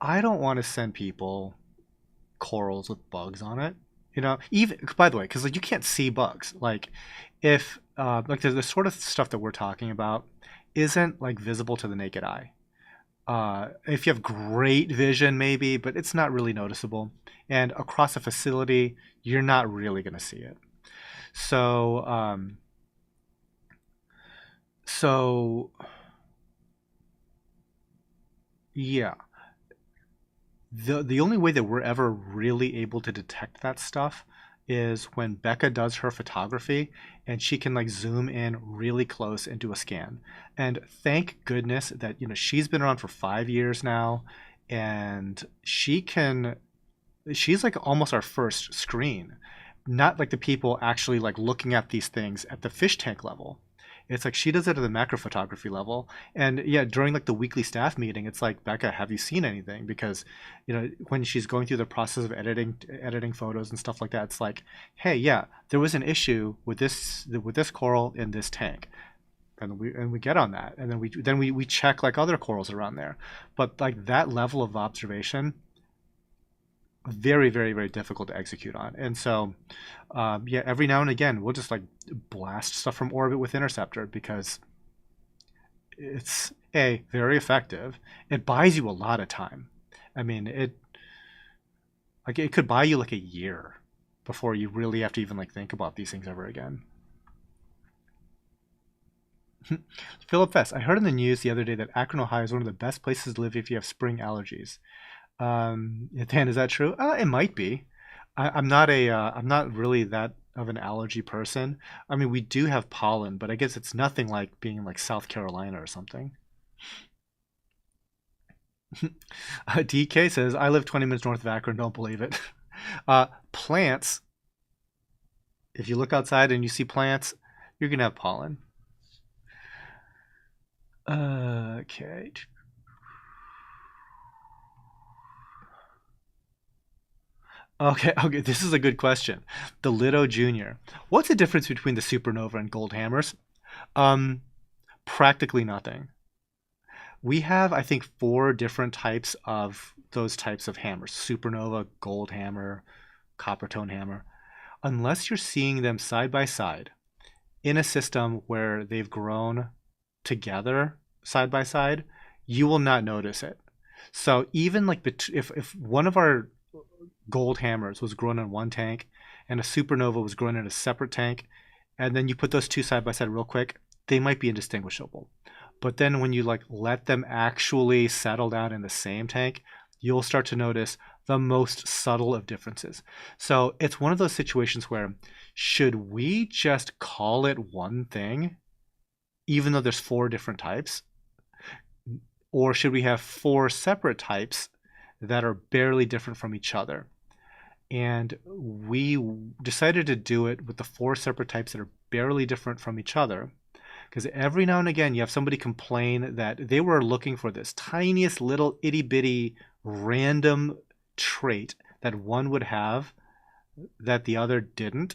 I don't want to send people corals with bugs on it. Even by the way, because like you can't see bugs. Like, if like the sort of stuff that we're talking about isn't like visible to the naked eye. If you have great vision, maybe, but it's not really noticeable. And across a facility, you're not really going to see it. So, so yeah, the only way that we're ever really able to detect that stuff is when Becca does her photography and she can like zoom in really close and do a scan. And thank goodness that she's been around for 5 years now, and she's like almost our first screen. Not like the people actually like looking at these things at the fish tank level. It's like she does it at the macro photography level. And yeah, during like the weekly staff meeting, it's like, Becca, have you seen anything? Because when she's going through the process of editing photos and stuff like that, it's like, hey, yeah, there was an issue with this coral in this tank. And we get on that, and then we check like other corals around there. But like that level of observation, very, very, very difficult to execute on. And so, yeah, every now and again, we'll just like blast stuff from orbit with interceptor because it's very effective. It buys you a lot of time. I mean, it could buy you like a year before you really have to even like think about these things ever again. Philip Fest, I heard in the news the other day that Akron, Ohio is one of the best places to live if you have spring allergies. Dan, is that true? It might be. I'm not really that of an allergy person. I mean, we do have pollen, but I guess it's nothing like being in like South Carolina or something. DK says, I live 20 minutes north of Akron. Don't believe it. Plants, if you look outside and you see plants, you're going to have pollen. Okay. Okay, this is a good question. The Lido Jr. What's the difference between the supernova and gold hammers? Um, Practically nothing. We have, I think, four different types of those types of hammers: supernova, gold hammer, copper tone hammer. Unless you're seeing them side by side in a system where they've grown together side by side, you will not notice it. So even like if one of our gold hammers was grown in one tank and a supernova was grown in a separate tank, and then you put those two side by side real quick, they might be indistinguishable. But then when you like let them actually settle down in the same tank, you'll start to notice the most subtle of differences. So it's one of those situations where, should we just call it one thing even though there's four different types, or should we have four separate types that are barely different from each other? And we decided to do it with the four separate types that are barely different from each other, because every now and again you have somebody complain that they were looking for this tiniest little itty bitty random trait that one would have that the other didn't,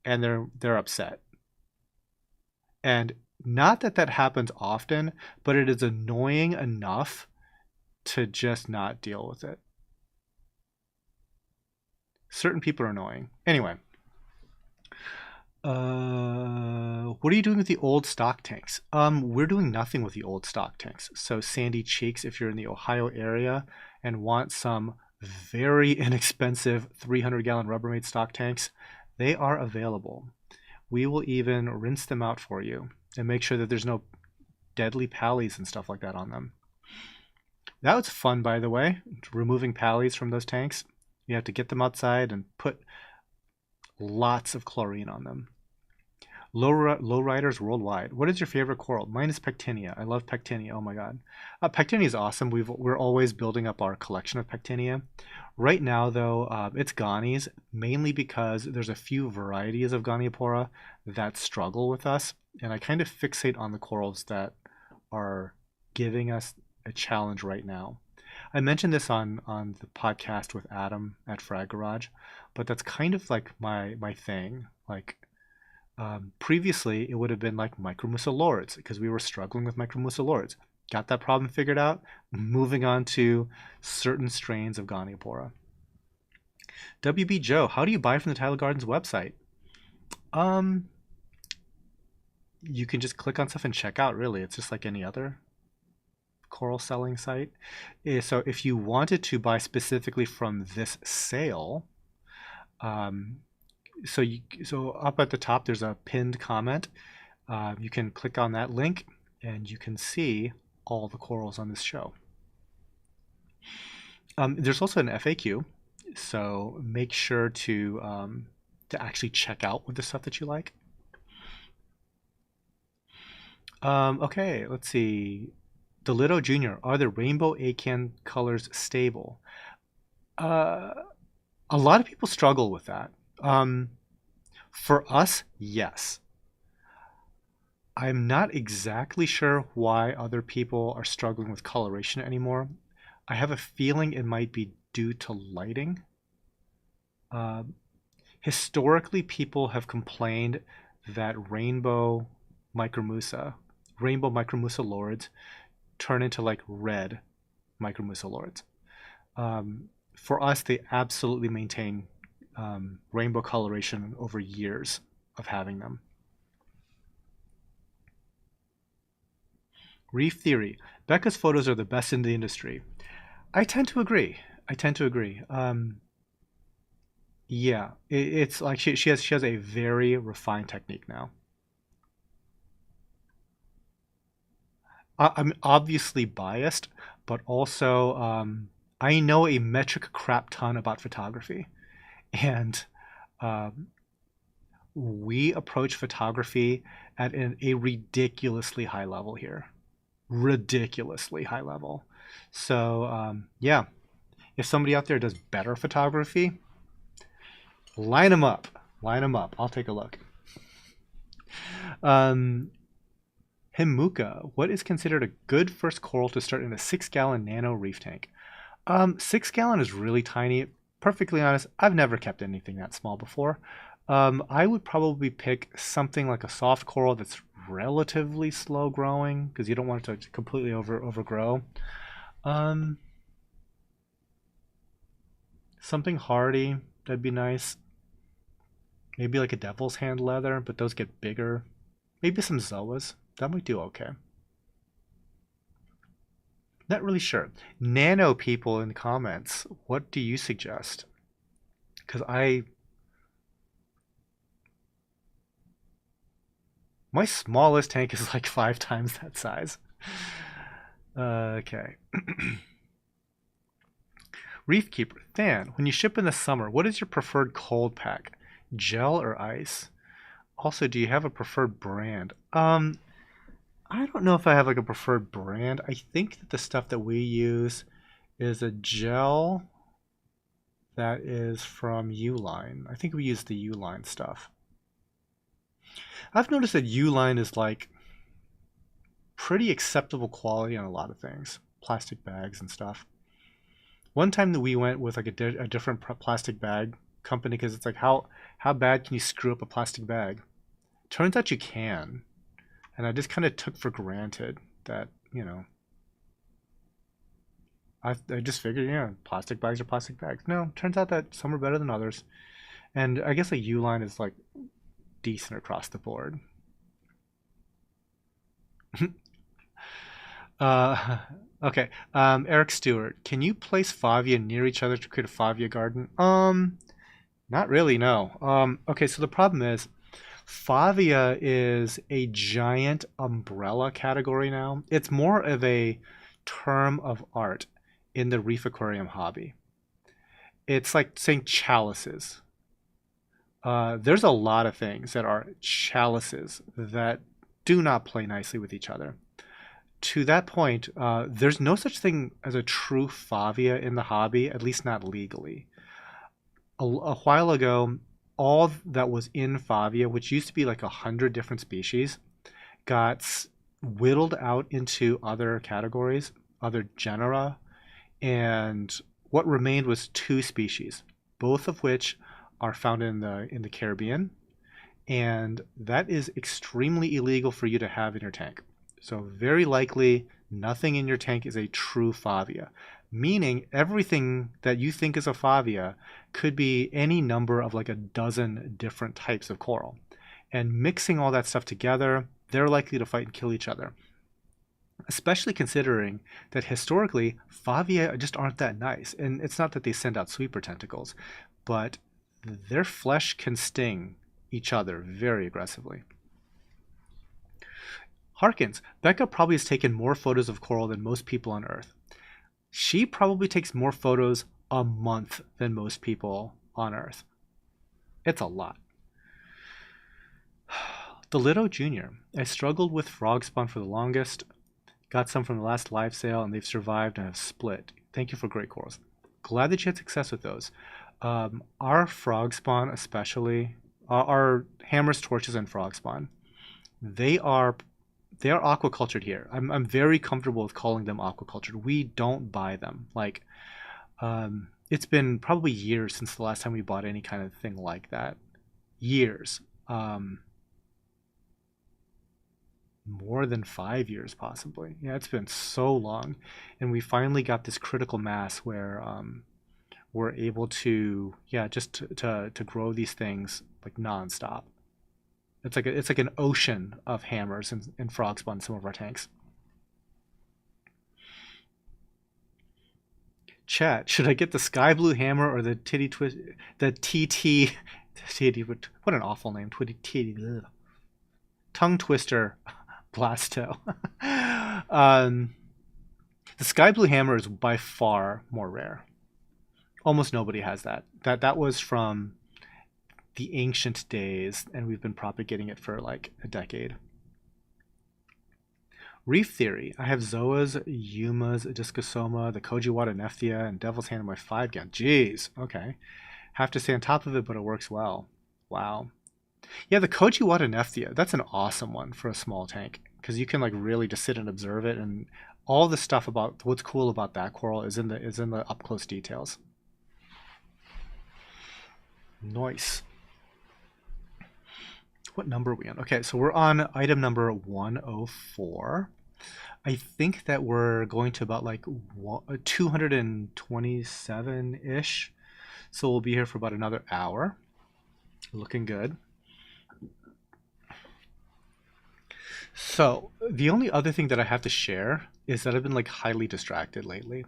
and they're upset. And not that that happens often, but it is annoying enough to just not deal with it. Certain people are annoying. Anyway, what are you doing with the old stock tanks? We're doing nothing with the old stock tanks. So Sandy Cheeks, if you're in the Ohio area and want some very inexpensive 300-gallon Rubbermaid stock tanks, they are available. We will even rinse them out for you and make sure that there's no deadly Palys and stuff like that on them. That was fun, by the way, removing Palys from those tanks. You have to get them outside and put lots of chlorine on them. Lowriders worldwide. What is your favorite coral? Mine is Pectinia. I love Pectinia. Oh my god. Pectinia is awesome. We're always building up our collection of Pectinia. Right now, though, it's Ganies, mainly because there's a few varieties of Goniopora that struggle with us, and I kind of fixate on the corals that are giving us a challenge right now. I mentioned this on the podcast with Adam at Frag Garage, but that's kind of like my thing. Like previously, it would have been like micromucilords because we were struggling with micromucilords. Got that problem figured out. Moving on to certain strains of Goniopora. WB Joe, how do you buy from the Tidal Gardens website? Um, you can just click on stuff and check out. Really, it's just like any other coral selling site. So if you wanted to buy specifically from this sale, um, so up at the top there's a pinned comment. You can click on that link and you can see all the corals on this show. There's also an FAQ, so make sure to actually check out with the stuff that you like. Okay, let's see. Delito Jr., are the rainbow acan colors stable? Uh, a lot of people struggle with that. For us, yes. I'm not exactly sure why other people are struggling with coloration anymore. I have a feeling it might be due to lighting. Uh, Historically, people have complained that rainbow micromusa lords turn into like red micromusa lords. For us, they absolutely maintain rainbow coloration over years of having them. Reef theory. Becca's photos are the best in the industry. I tend to agree. Yeah, it's like she has a very refined technique now. I'm obviously biased, but also I know a metric crap ton about photography, and um, we approach photography at a ridiculously high level here. Ridiculously high level. So yeah, if somebody out there does better photography, line them up. Line them up. I'll take a look. Um, Himuka, what is considered a good first coral to start in a 6-gallon nano reef tank? 6 gallon is really tiny. Perfectly honest, I've never kept anything that small before. I would probably pick something like a soft coral that's relatively slow growing because you don't want it to completely overgrow. Um, Something hardy, that'd be nice. Maybe like a devil's hand leather, but those get bigger. Maybe some zoas. That might do okay. Not really sure. Nano people in the comments, what do you suggest? Because my smallest tank is like 5 times that size. Okay. Reef Keeper, Than, when you ship in the summer, what is your preferred cold pack? Gel or ice? Also, do you have a preferred brand? I don't know if I have like a preferred brand. I think that the stuff that we use is a gel that is from Uline. I think we use the Uline stuff. I've noticed that Uline is like pretty acceptable quality on a lot of things, plastic bags and stuff. One time that we went with like a different plastic bag company because it's like how bad can you screw up a plastic bag? Turns out you can, and I just kind of took for granted that I just figured plastic bags are plastic bags. No, turns out that some are better than others, and I guess like Uline is like decent across the board. Uh, okay. Eric Stewart, can you place Favia near each other to create a Favia garden? Not really, no. Okay, so the problem is Favia is a giant umbrella category now. It's more of a term of art in the reef aquarium hobby. It's like saying chalices. There's a lot of things that are chalices that do not play nicely with each other. To that point, there's no such thing as a true Favia in the hobby, at least not legally. A while ago, all that was in Favia, which used to be like 100 different species, got whittled out into other categories, other genera, and what remained was two species, both of which are found in the Caribbean, and that is extremely illegal for you to have in your tank. So very likely nothing in your tank is a true favia, meaning everything that you think is a favia could be any number of like a dozen different types of coral. And mixing all that stuff together, they're likely to fight and kill each other. Especially considering that historically, favia just aren't that nice. And it's not that they send out sweeper tentacles, but their flesh can sting each other very aggressively. Harkins, Becca probably has taken more photos of coral than most people on Earth. She probably takes more photos a month than most people on Earth. It's a lot. Delito Jr. I struggled with frog spawn for the longest. Got some from the last live sale and they've survived and have split. Thank you for great corals. Glad that you had success with those. Our frog spawn, especially, our hammers, torches, and frog spawn, they are aquacultured here. I'm very comfortable with calling them aquacultured. We don't buy them. Like, it's been probably years since the last time we bought any kind of thing like that. Years. More than 5 years possibly. Yeah, it's been so long, and we finally got this critical mass where we're able to, yeah, just to grow these things like nonstop. It's like an ocean of hammers and frog spawn in some of our tanks. Chat, should I get the sky blue hammer or the titty twist, the TT, titty, what an awful name, twitty titty, ugh. Tongue twister blasto. The sky blue hammer is by far more rare. Almost nobody has that. That was from the ancient days, and we've been propagating it for like a decade. Reef theory. I have Zoas, Yumas, Discosoma, the Kojiwata Nephthia, and Devil's Hand in my 5 gun. Jeez, okay. Have to stay on top of it, but it works well. Wow. Yeah, the Kojiwata Nephthia, that's an awesome one for a small tank, because you can like really just sit and observe it, and all the stuff about what's cool about that coral is in the up close details. Nice. What number are we on? Okay, so we're on item number 104. I think that we're going to about like 227-ish. So we'll be here for about another hour. Looking good. So the only other thing that I have to share is that I've been like highly distracted lately,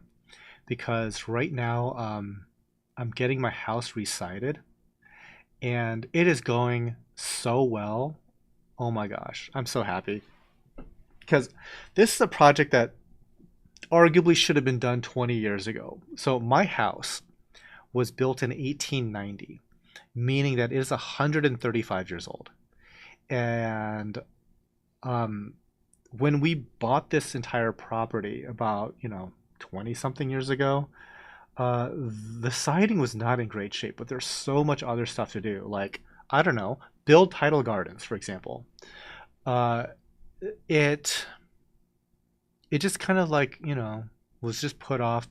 because right now I'm getting my house re-sided, and it is going so well. Oh my gosh, I'm so happy, because this is a project that arguably should have been done 20 years ago. So my house was built in 1890, meaning that it is 135 years old. And when we bought this entire property about 20 something years ago, the siding was not in great shape, but there's so much other stuff to do, like, I don't know, build tidal gardens, for example. It just kind of like, was just put off.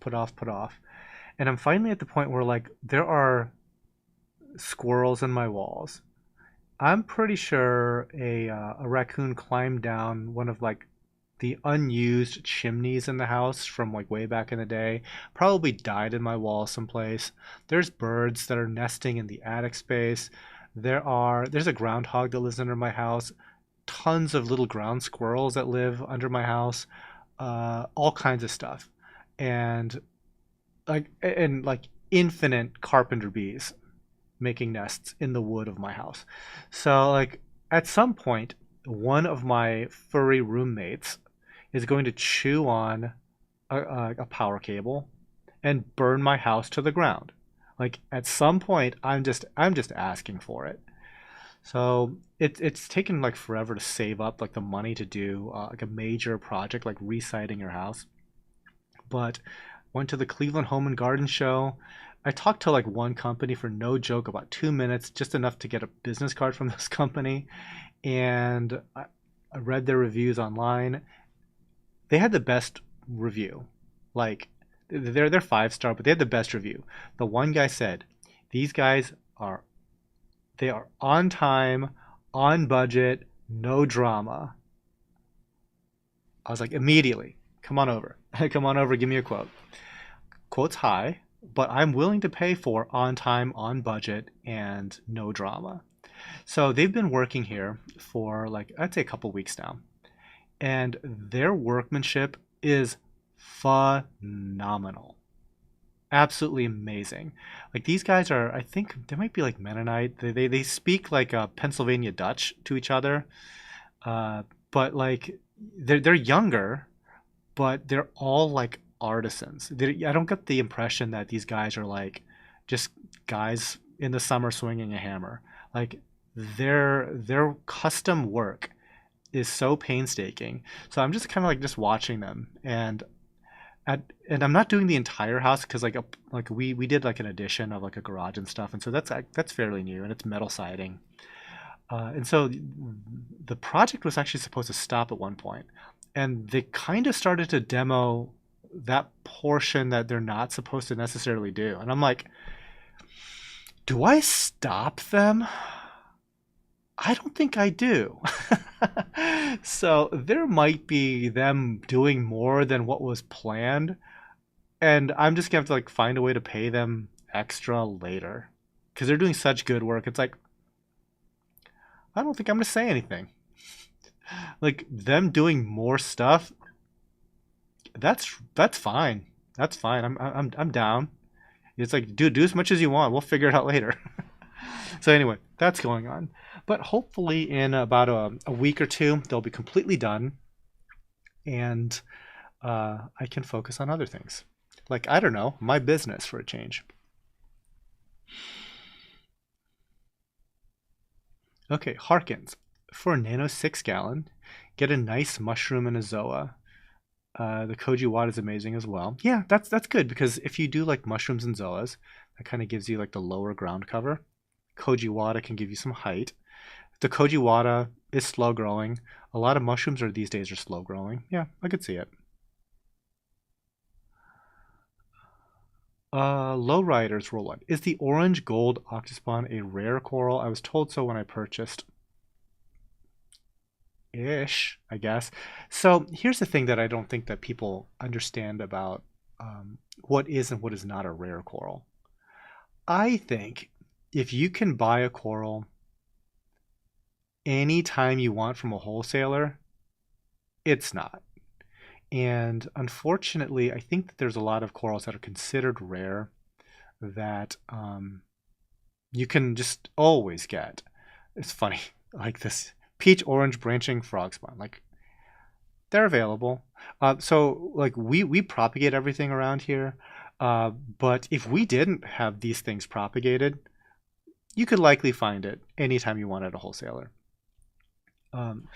And I'm finally at the point where like there are squirrels in my walls. I'm pretty sure a raccoon climbed down one of like the unused chimneys in the house from like way back in the day. Probably died in my wall someplace. There's birds that are nesting in the attic space. There's a groundhog that lives under my house. Tons of little ground squirrels that live under my house. All kinds of stuff. And like infinite carpenter bees making nests in the wood of my house. So like at some point, one of my furry roommates is going to chew on a power cable and burn my house to the ground. Like at some point, I'm just asking for it. So it's taken like forever to save up like the money to do like a major project like re-siding your house. But went to the Cleveland Home and Garden Show. I talked to like one company for no joke about 2 minutes, just enough to get a business card from this company. And I read their reviews online. They had the best review. Like They're 5-star, but they had the best review. The one guy said, "These guys are they are on time, on budget, no drama." I was like, immediately, come on over. Come on over, give me a quote. Quote's high, but I'm willing to pay for on time, on budget, and no drama. So they've been working here for like, I'd say a couple weeks now. And their workmanship is phenomenal. Absolutely amazing. Like these guys are, I think they might be like Mennonite. They speak like Pennsylvania Dutch to each other, uh, but like they're younger, but they're all like artisans. I don't get the impression that these guys are like just guys in the summer swinging a hammer. Like their custom work is so painstaking. So I'm just kind of like just watching them, and I'm not doing the entire house because like we did like an addition of like a garage and stuff, and so that's fairly new and it's metal siding. And so the project was actually supposed to stop at one point, and they kind of started to demo that portion that they're not supposed to necessarily do. And I'm like, do I stop them? I don't think I do. So there might be them doing more than what was planned, and I'm just gonna have to like find a way to pay them extra later because they're doing such good work. It's like I don't think I'm gonna say anything. Like them doing more stuff, that's fine. That's fine. I'm down. It's like, dude, do as much as you want. We'll figure it out later. So anyway, that's going on. But hopefully in about a week or two, they'll be completely done, and I can focus on other things. Like, I don't know, my business for a change. Okay, Harkins. For a nano 6 gallon, get a nice mushroom and a zoa. The koji watt is amazing as well. Yeah, that's good because if you do like mushrooms and zoas, that kind of gives you like the lower ground cover. Koji wada can give you some height. The koji wada is slow growing. A lot of mushrooms are these days are slow growing. Yeah, I could see it. Lowriders roll one. Is the orange gold octospawn a rare coral? I was told so when I purchased. Ish, I guess. So here's the thing that I don't think that people understand about what is and what is not a rare coral. I think if you can buy a coral anytime you want from a wholesaler, it's not. And unfortunately, I think that there's a lot of corals that are considered rare that you can just always get. It's funny, like this peach orange branching frog spawn. Like they're available. So like we propagate everything around here. But if we didn't have these things propagated, you could likely find it anytime you want at a wholesaler. Um,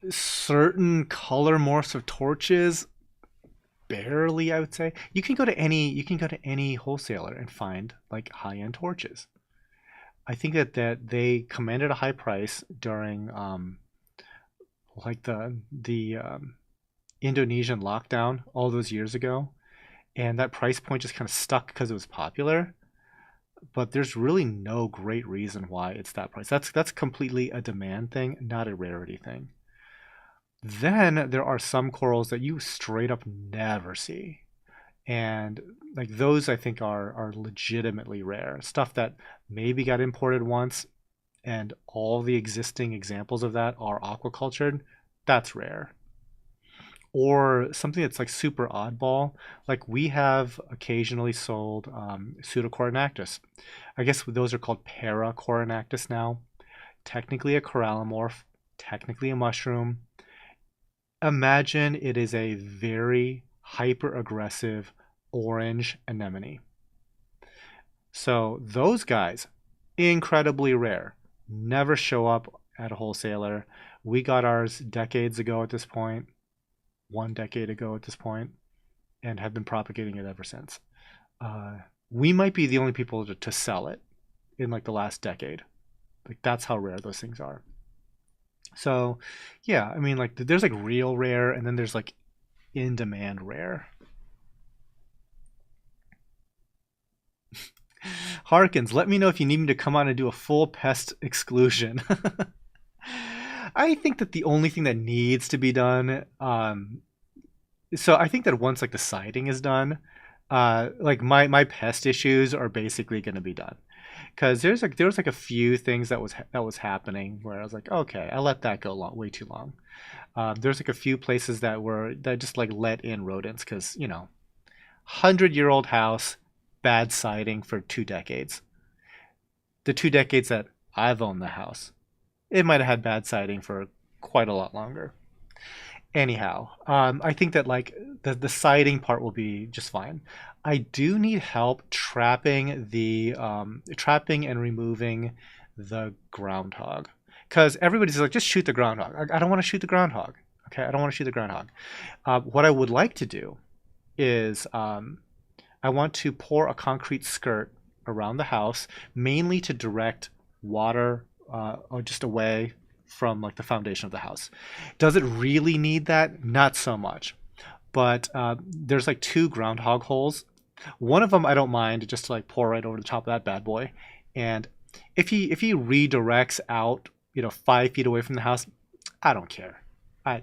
Certain color morphs of torches, barely, I would say. You can go to any wholesaler and find like high-end torches. I think that they commanded a high price during like the Indonesian lockdown all those years ago, and that price point just kind of stuck because it was popular. But there's really no great reason why it's that price. That's completely a demand thing, not a rarity thing. Then there are some corals that you straight up never see. And like those I think are legitimately rare. Stuff that maybe got imported once and all the existing examples of that are aquacultured. That's rare. Or something that's like super oddball. Like we have occasionally sold Pseudocoronactus. I guess those are called Paracoronactus now. Technically a corallomorph, technically a mushroom. Imagine it is a very hyper aggressive orange anemone. So those guys, incredibly rare, never show up at a wholesaler. We got ours decades ago at this point, 1 decade ago at this point, and have been propagating it ever since. Uh, we might be the only people to sell it in like the last decade. Like that's how rare those things are. So, yeah, I mean, like there's like real rare, and then there's like in demand rare. Harkins, let me know if you need me to come on and do a full pest exclusion. I think that the only thing that needs to be done, so I think that once like the siding is done, like my pest issues are basically going to be done. Because there was like a few things that was happening where I was like, okay, I let that go way too long. There's like a few places that just like let in rodents because 100-year-old house, bad siding for 2 decades. The 2 decades that I've owned the house, it might have had bad siding for quite a lot longer. Anyhow, I think that like the siding part will be just fine. I do need help trapping and removing the groundhog, because everybody's like, just shoot the groundhog. I don't want to shoot the groundhog. Okay, I don't want to shoot the groundhog. What I would like to do is I want to pour a concrete skirt around the house, mainly to direct water or just away from like the foundation of the house. Does it really need that? Not so much. But there's like two groundhog holes. One of them I don't mind just to like pour right over the top of that bad boy. And if he redirects out, 5 feet away from the house, I don't care. I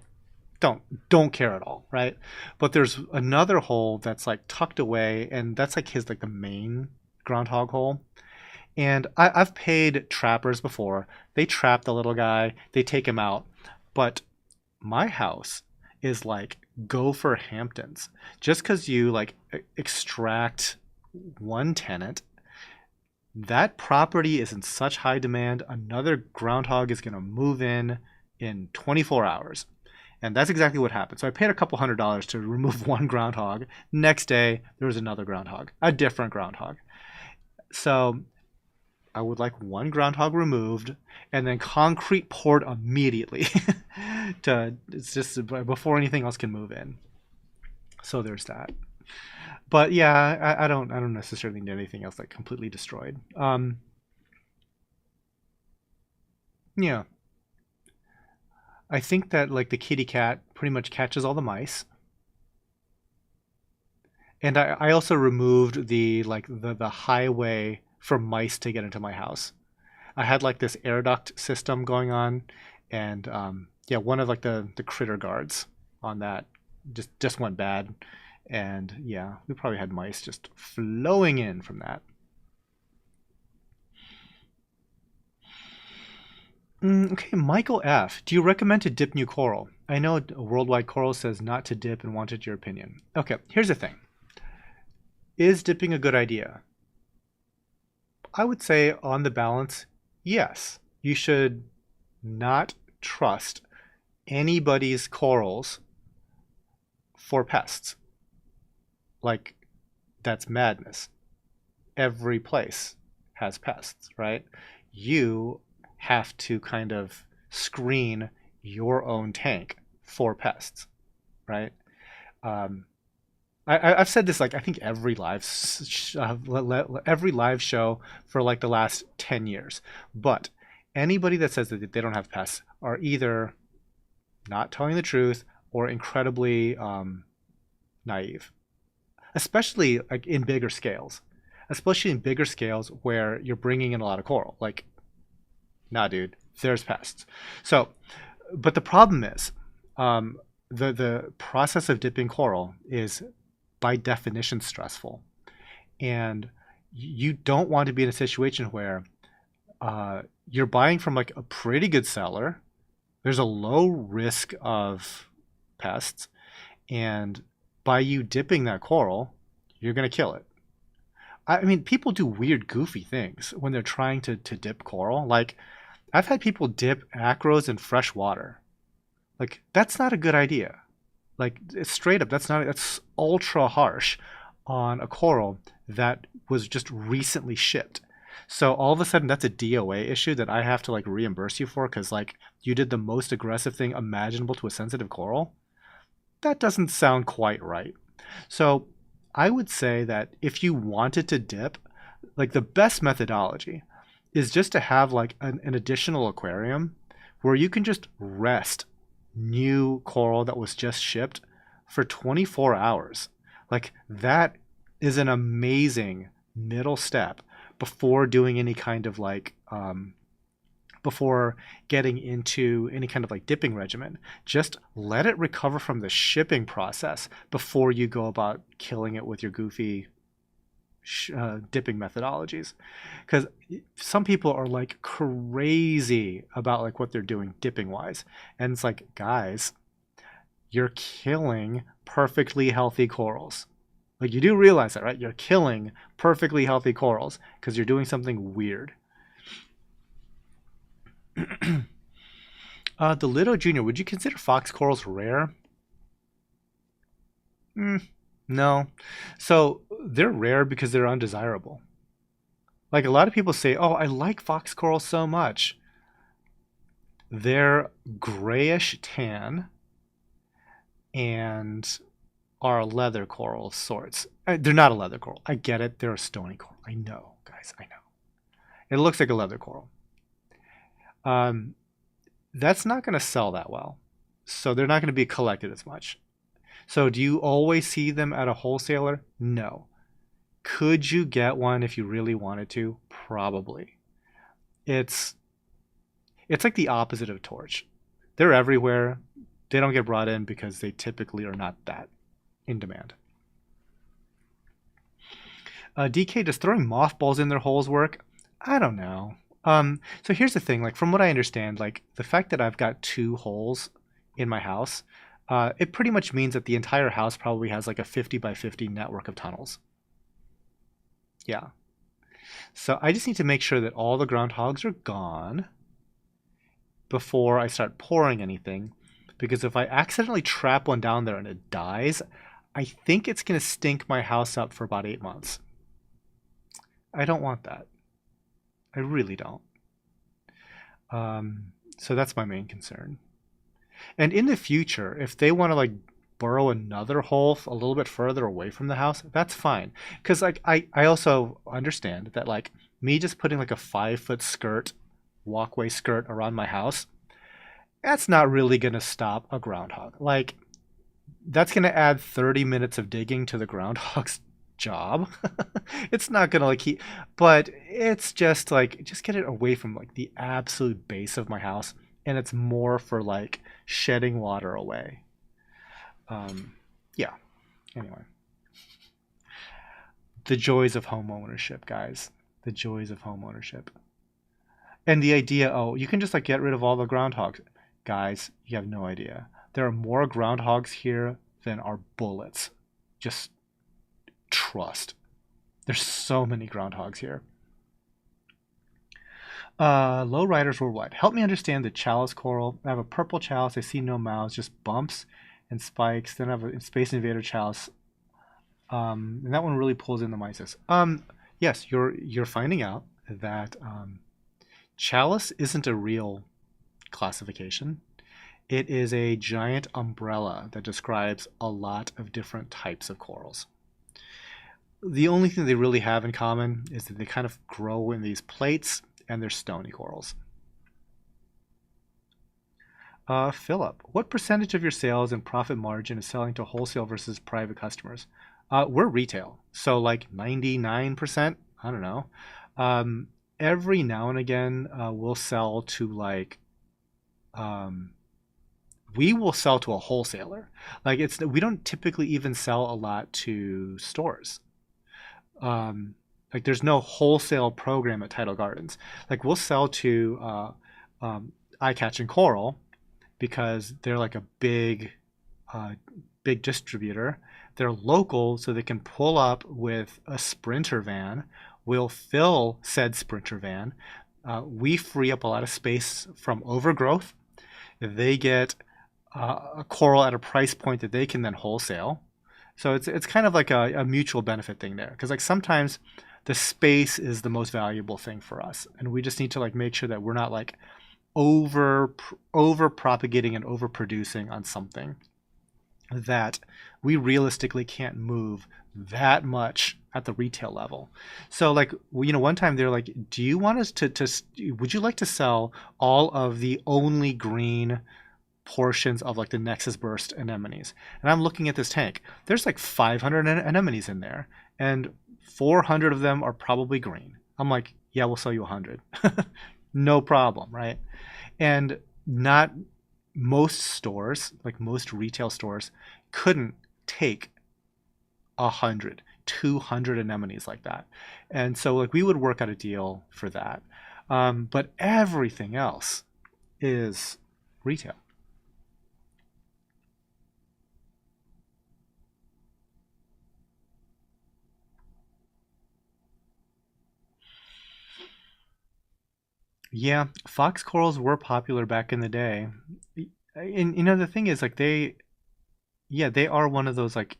don't care at all, right? But there's another hole that's like tucked away, and that's like his like the main groundhog hole. And I've paid trappers before. They trap the little guy, they take him out. But my house is like Gopher Hamptons. Just because you like extract one tenant, that property is in such high demand, another groundhog is going to move in 24 hours. And that's exactly what happened. So I paid a couple $100 to remove one groundhog. Next day, there was another groundhog, a different groundhog. So I would like one groundhog removed and then concrete poured immediately it's just before anything else can move in. So there's that. But yeah, I don't necessarily need anything else like completely destroyed. Yeah. I think that like the kitty cat pretty much catches all the mice. And I also removed the highway for mice to get into my house. I had like this air duct system going on, and yeah, one of like the critter guards on that just went bad, and yeah, we probably had mice just flowing in from that. Okay, Michael F. Do you recommend to dip new coral? I know Worldwide Coral says not to dip and wanted your opinion. Okay, here's the thing. Is dipping a good idea? I would say on the balance, yes. You should not trust anybody's corals for pests. Like, that's madness. Every place has pests, right? You have to kind of screen your own tank for pests, right? Um, I've said this like I think every live show for like the last 10 years. But anybody that says that they don't have pests are either not telling the truth or incredibly naive, especially like in bigger scales, especially in bigger scales where you're bringing in a lot of coral. Like, nah, dude, there's pests. So, but the problem is, the process of dipping coral is by definition stressful, and you don't want to be in a situation where you're buying from like a pretty good seller. There's a low risk of pests, and by you dipping that coral, you're gonna kill it. I mean, people do weird, goofy things when they're trying to dip coral. Like, I've had people dip acros in fresh water. Like, that's not a good idea. Like, it's straight up, that's ultra harsh on a coral that was just recently shipped. So all of a sudden, that's a DOA issue that I have to like reimburse you for because like you did the most aggressive thing imaginable to a sensitive coral. That doesn't sound quite right. So I would say that if you wanted to dip, like the best methodology is just to have like an additional aquarium where you can just rest new coral that was just shipped for 24 hours. Like that is an amazing middle step before doing any kind of like before getting into any kind of like dipping regimen. Just let it recover from the shipping process before you go about killing it with your goofy dipping methodologies. Because some people are like crazy about like what they're doing dipping wise. And it's like, guys, you're killing perfectly healthy corals. Like, you do realize that, right? You're killing perfectly healthy corals because you're doing something weird. Delito Jr., would you consider fox corals rare? No. So they're rare because they're undesirable. Like, a lot of people say, oh, I like fox corals so much. They're grayish tan and are a leather coral of sorts. They're not a leather coral. I get it. They're a stony coral. I know, guys. I know. It looks like a leather coral. That's not going to sell that well. So they're not going to be collected as much. So do you always see them at a wholesaler? No. Could you get one if you really wanted to? Probably. It's like the opposite of torch. They're everywhere. They don't get brought in because they typically are not that in demand. DK, does throwing mothballs in their holes work? I don't know. So here's the thing, like from what I understand, like the fact that I've got 2 holes in my house, it pretty much means that the entire house probably has like a 50 by 50 network of tunnels. Yeah. So I just need to make sure that all the groundhogs are gone before I start pouring anything, because if I accidentally trap one down there and it dies, I think it's going to stink my house up for about 8 months. I don't want that. I really don't. So that's my main concern. And in the future, if they want to like burrow another hole a little bit further away from the house, that's fine. Because like I also understand that like me just putting like a 5-foot skirt, walkway skirt around my house, that's not really going to stop a groundhog. Like, that's going to add 30 minutes of digging to the groundhog's job. It's not going to like keep, but it's just like, just get it away from like the absolute base of my house. And it's more for like shedding water away. Yeah. Anyway. The joys of home ownership, guys. The joys of home ownership. And the idea, oh, you can just like get rid of all the groundhogs. Guys, you have no idea. There are more groundhogs here than are bullets. Just trust. There's so many groundhogs here. Low riders worldwide. Help me understand the chalice coral. I have a purple chalice. I see no mouths, just bumps and spikes. Then I have a Space Invader chalice. And that one really pulls in the mysis. Yes, you're finding out that chalice isn't a real classification. It is a giant umbrella that describes a lot of different types of corals. The only thing they really have in common is that they kind of grow in these plates and they're stony corals. Philip, what percentage of your sales and profit margin is selling to wholesale versus private customers? We're retail, so like 99%. I don't know. Every now and again, we'll sell to like, we will sell to a wholesaler. Like we don't typically even sell a lot to stores. Like there's no wholesale program at Tidal Gardens. Like we'll sell to Eye Catch and Coral because they're like a big distributor. They're local, so they can pull up with a Sprinter van. We'll fill said Sprinter van. We free up a lot of space from overgrowth. They get a coral at a price point that they can then wholesale. So it's kind of like a mutual benefit thing there. Because like sometimes the space is the most valuable thing for us, and we just need to like make sure that we're not like over propagating and overproducing on something that we realistically can't move that much at the retail level. So like, one time they're like, do you want us would you like to sell all of the only green portions of like the Nexus Burst anemones? And I'm looking at this tank. There's like 500 anemones in there and 400 of them are probably green. I'm like, yeah, we'll sell you 100. No problem, right? And not most stores, like most retail stores, couldn't take 100, 200 anemones like that. And so like we would work out a deal for that. But everything else is retail. Yeah, fox corals were popular back in the day. And the thing is like yeah, they are one of those like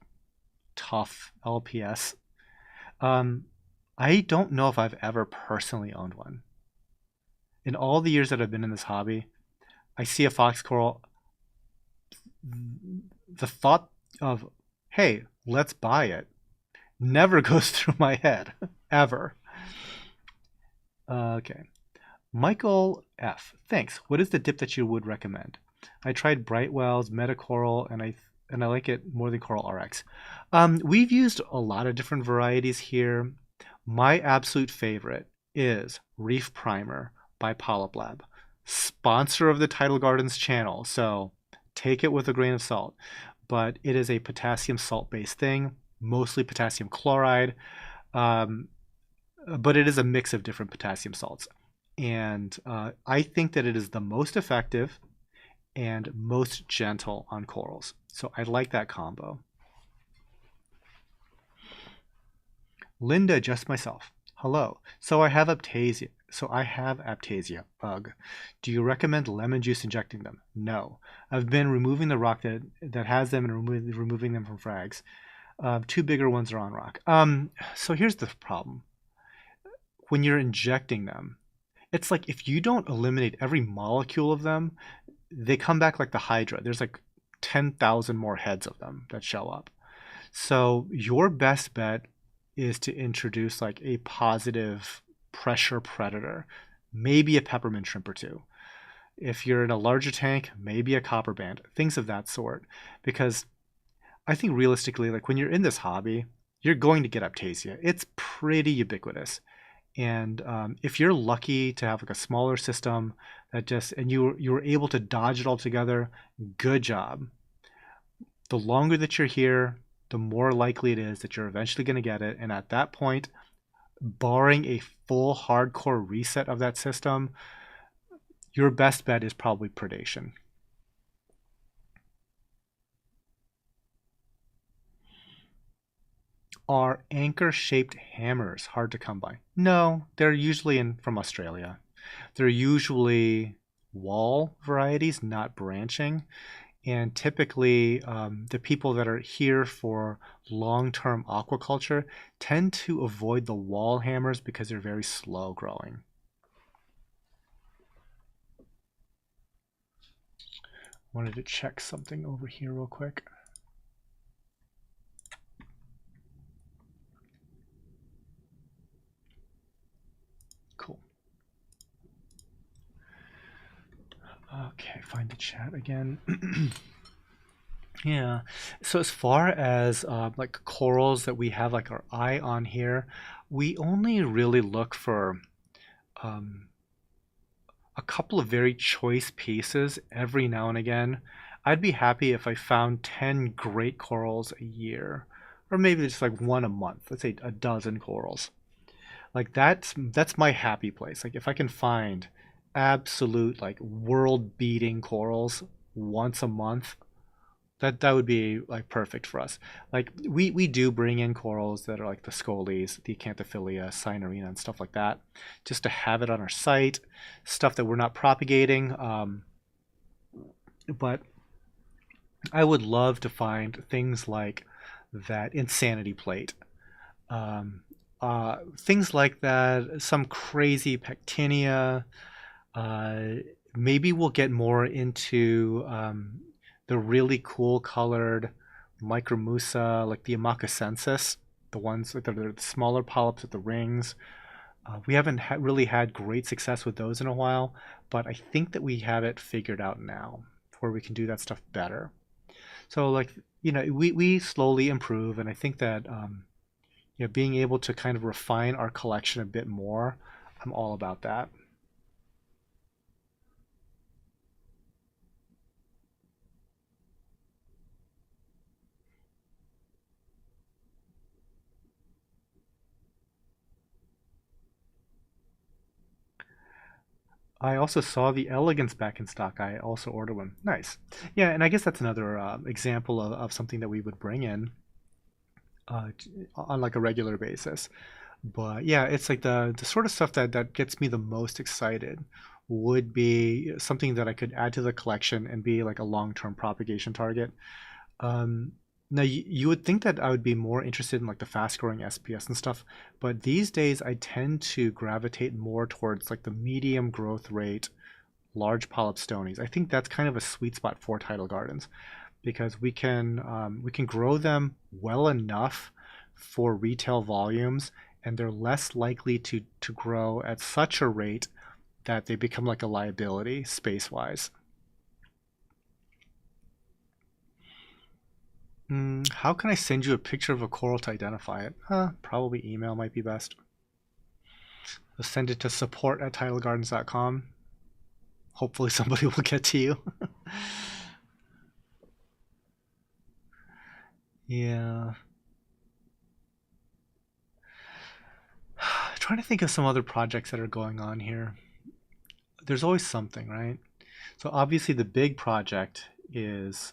tough LPS. Um, I don't know if I've ever personally owned one. In all the years that I've been in this hobby, I see a fox coral, the thought of, hey, let's buy it never goes through my head, ever. Okay. Michael F. Thanks. What is the dip that you would recommend? I tried Brightwell's Metacoral and I like it more than Coral RX. We've used a lot of different varieties here. My absolute favorite is Reef Primer by Polyp Lab, sponsor of the Tidal Gardens channel. So take it with a grain of salt. But it is a potassium salt based thing, mostly potassium chloride. Um, but it is a mix of different potassium salts. And I think that it is the most effective and most gentle on corals. So I like that combo. Linda, just myself. Hello. So I have aptasia. Ugh. Do you recommend lemon juice injecting them? No. I've been removing the rock that has them and removing them from frags. Two bigger ones are on rock. So here's the problem. When you're injecting them, it's like if you don't eliminate every molecule of them, they come back like the Hydra. There's like 10,000 more heads of them that show up. So your best bet is to introduce like a positive pressure predator, maybe a peppermint shrimp or two. If you're in a larger tank, maybe a copper band, things of that sort. Because I think realistically, like when you're in this hobby, you're going to get aptasia. It's pretty ubiquitous. And if you're lucky to have like a smaller system that just and you were able to dodge it all together, good job. The longer that you're here, the more likely it is that you're eventually going to get it. And at that point, barring a full hardcore reset of that system, your best bet is probably predation. Are anchor-shaped hammers hard to come by? No, they're usually from Australia. They're usually wall varieties, not branching. And typically, the people that are here for long-term aquaculture tend to avoid the wall hammers because they're very slow growing. Wanted to check something over here real quick. Cool. Okay, find the chat again. Yeah. So as far as like corals that we have like our eye on here, we only really look for um, a couple of very choice pieces every now and again. I'd be happy if I found 10 great corals a year, or maybe just like one a month. Let's say a dozen corals. Like that's my happy place. Like if I can find absolute like world beating corals once a month, that would be like perfect for us. Like we do bring in corals that are like the scolies, the acanthophilia, cyanarina, and stuff like that, just to have it on our site. Stuff that we're not propagating. But I would love to find things like that insanity plate. Um, Things like that. Some crazy pectinia. Uh, Maybe we'll get more into the really cool colored micromusa, like the amacacensis, the ones that are the smaller polyps with the rings. We haven't really had great success with those in a while, but I think that we have it figured out now where we can do that stuff better. So like, we slowly improve, and I think that being able to kind of refine our collection a bit more, I'm all about that. I also saw the Elegance back in stock. I also ordered one. Nice. Yeah, and I guess that's another example of something that we would bring in on like a regular basis. But yeah, it's like the sort of stuff that gets me the most excited would be something that I could add to the collection and be like a long-term propagation target. Um, Now you would think that I would be more interested in like the fast-growing SPS and stuff, but these days I tend to gravitate more towards like the medium growth rate, large polyp stonies. I think that's kind of a sweet spot for tidal gardens because we can grow them well enough for retail volumes, and they're less likely to grow at such a rate that they become like a liability space-wise. How can I send you a picture of a coral to identify it? Probably email might be best. I'll send it to support@tidalgardens.com. Hopefully somebody will get to you. Yeah. Trying to think of some other projects that are going on here. There's always something, right? So obviously the big project is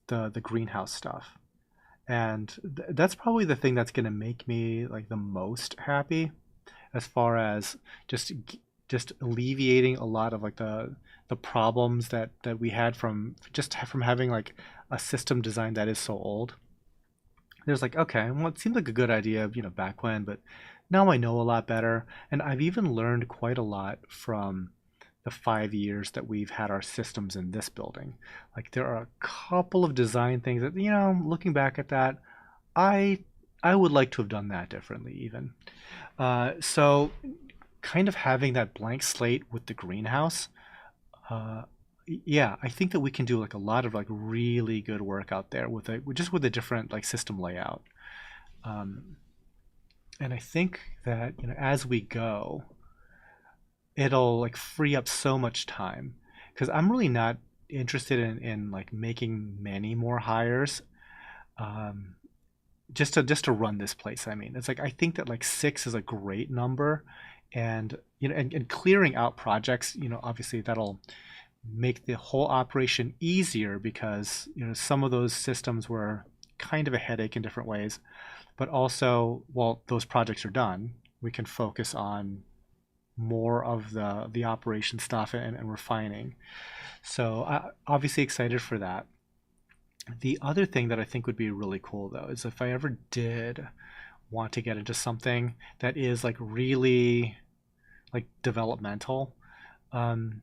the greenhouse stuff, and that's probably the thing that's going to make me like the most happy as far as just just alleviating a lot of like the problems that we had from just from having like a system design that is so old. There's like, okay, well, it seemed like a good idea, back when, but now I know a lot better, and I've even learned quite a lot from the 5 years that we've had our systems in this building. Like there are a couple of design things that, looking back at that, I I would like to have done that differently even. So kind of having that blank slate with the greenhouse, uh, yeah, I think that we can do like a lot of like really good work out there with just with a different like system layout. Um, and I think that as we go, it'll like free up so much time because I'm really not interested in like making many more hires. Um, just to run this place. I mean, it's like I think that like six is a great number, and and clearing out projects. Obviously that'll make the whole operation easier because some of those systems were kind of a headache in different ways. But also, while those projects are done, we can focus on more of the operation stuff and refining. So obviously excited for that. The other thing that I think would be really cool though is if I ever did want to get into something that is like really like developmental. Um,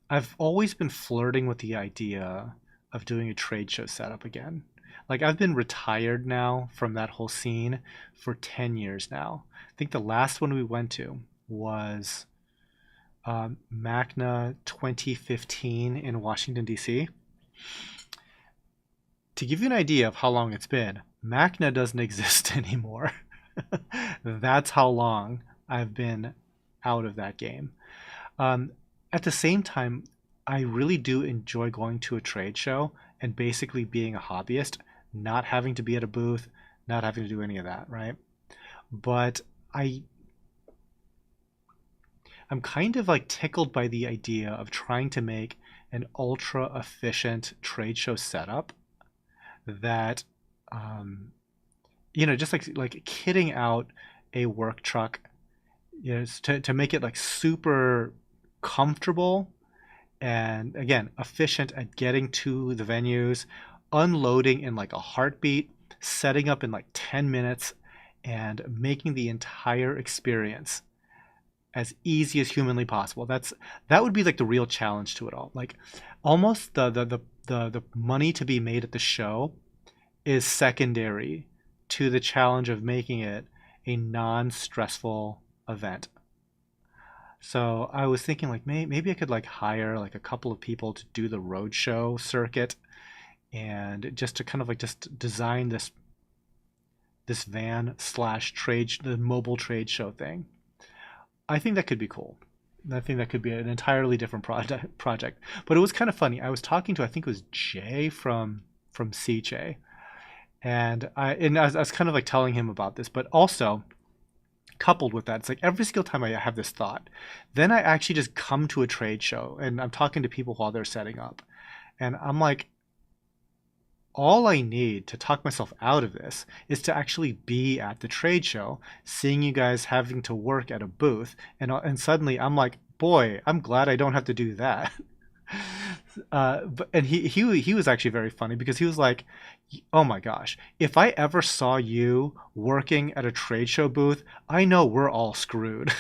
I've always been flirting with the idea of doing a trade show setup again. Like I've been retired now from that whole scene for 10 years now. I think the last one we went to was MACNA 2015 in Washington, D.C. To give you an idea of how long it's been, MACNA doesn't exist anymore. That's how long I've been out of that game. Um, at the same time, I really do enjoy going to a trade show and basically being a hobbyist, not having to be at a booth, not having to do any of that, right? But I I'm kind of like tickled by the idea of trying to make an ultra efficient trade show setup that um, just like kitting out a work truck, to make it like super comfortable and again efficient at getting to the venues, unloading in like a heartbeat, setting up in like 10 minutes, and making the entire experience as easy as humanly possible. That would be like the real challenge to it all. Like almost the money to be made at the show is secondary to the challenge of making it a non-stressful event. So I was thinking like maybe I could like hire like a couple of people to do the roadshow circuit and just to kind of like just design this van slash trade, the mobile trade show thing. I think that could be cool. I think that could be an entirely different project. But it was kind of funny. I was talking to, I think it was Jay from CJ, and I was kind of like telling him about this, but also coupled with that, it's like every single time I have this thought, then I actually just come to a trade show and I'm talking to people while they're setting up, and I'm like, all I need to talk myself out of this is to actually be at the trade show, seeing you guys having to work at a booth, and suddenly I'm like, boy, I'm glad I don't have to do that. And he was actually very funny because he was like, "Oh my gosh, if I ever saw you working at a trade show booth, I know we're all screwed."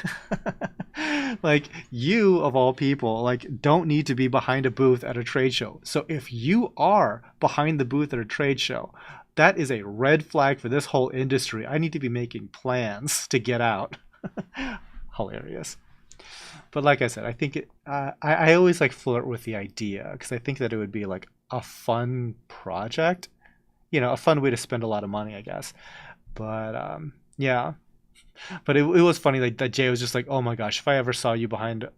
Like you of all people, like don't need to be behind a booth at a trade show. So if you are behind the booth at a trade show, that is a red flag for this whole industry. I need to be making plans to get out. Hilarious. But like I said, I think I always like flirt with the idea because I think that it would be like a fun project, a fun way to spend a lot of money, I guess. But yeah, but it was funny like that Jay was just like, oh my gosh, if I ever saw you behind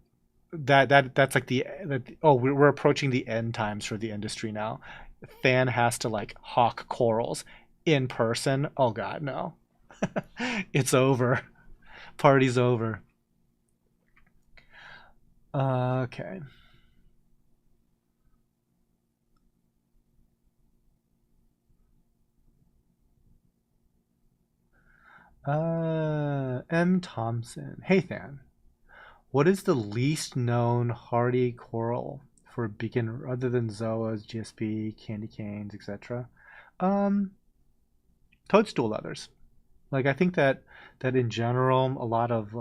that's like oh, we're approaching the end times for the industry now. Fan has to like hawk corals in person. Oh God, no, it's over. Party's over. Okay. M. Thompson. Hey, Than. What is the least known hardy coral for a beginner other than zoas, GSP, candy canes, etc.? Um, Toadstool leathers. Like I think that in general, a lot of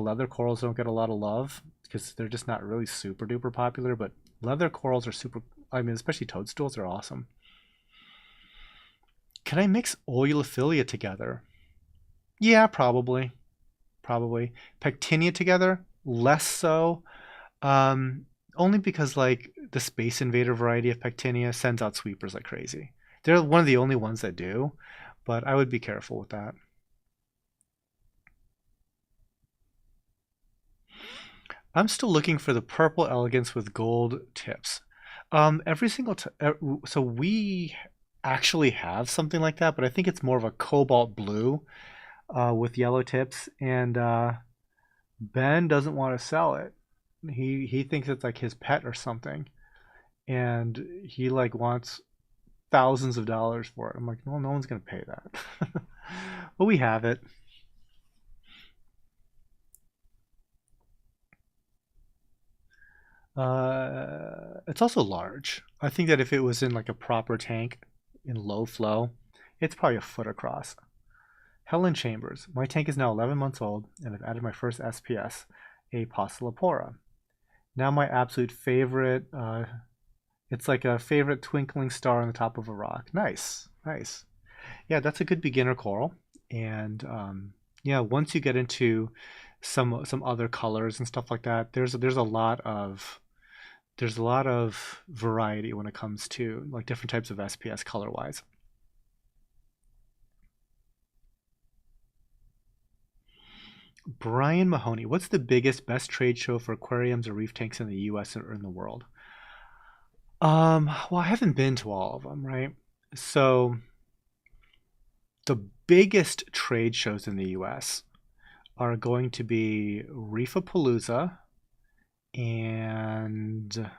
leather corals don't get a lot of love because they're just not really super duper popular. But leather corals are super. I mean, especially toadstools are awesome. Can I mix oilophilia together? Yeah, probably. Probably. Pectinia together? Less so. Um, Only because like the Space Invader variety of Pectinia sends out sweepers like crazy. They're one of the only ones that do, but I would be careful with that. I'm still looking for the purple elegance with gold tips. Every single so we actually have something like that, but I think it's more of a cobalt blue with yellow tips, and Ben doesn't want to sell it. He thinks it's like his pet or something, and he like wants thousands of dollars for it. I'm like, well, no one's gonna pay that. But we have it. It's also large. I think that if it was in like a proper tank in low flow, it's probably a foot across. Helen Chambers. My tank is now 11 months old, and I've added my first SPS, a Postulopora. Now my absolute favorite. It's like a favorite twinkling star on the top of a rock. Nice, nice. Yeah, that's a good beginner coral. And yeah, once you get into some other colors and stuff like that, there's a lot of variety when it comes to like different types of SPS color wise. Brian Mahoney, what's the biggest, best trade show for aquariums or reef tanks in the U.S. or in the world? Well, I haven't been to all of them, right? So the biggest trade shows in the U.S. are going to be Reefapalooza and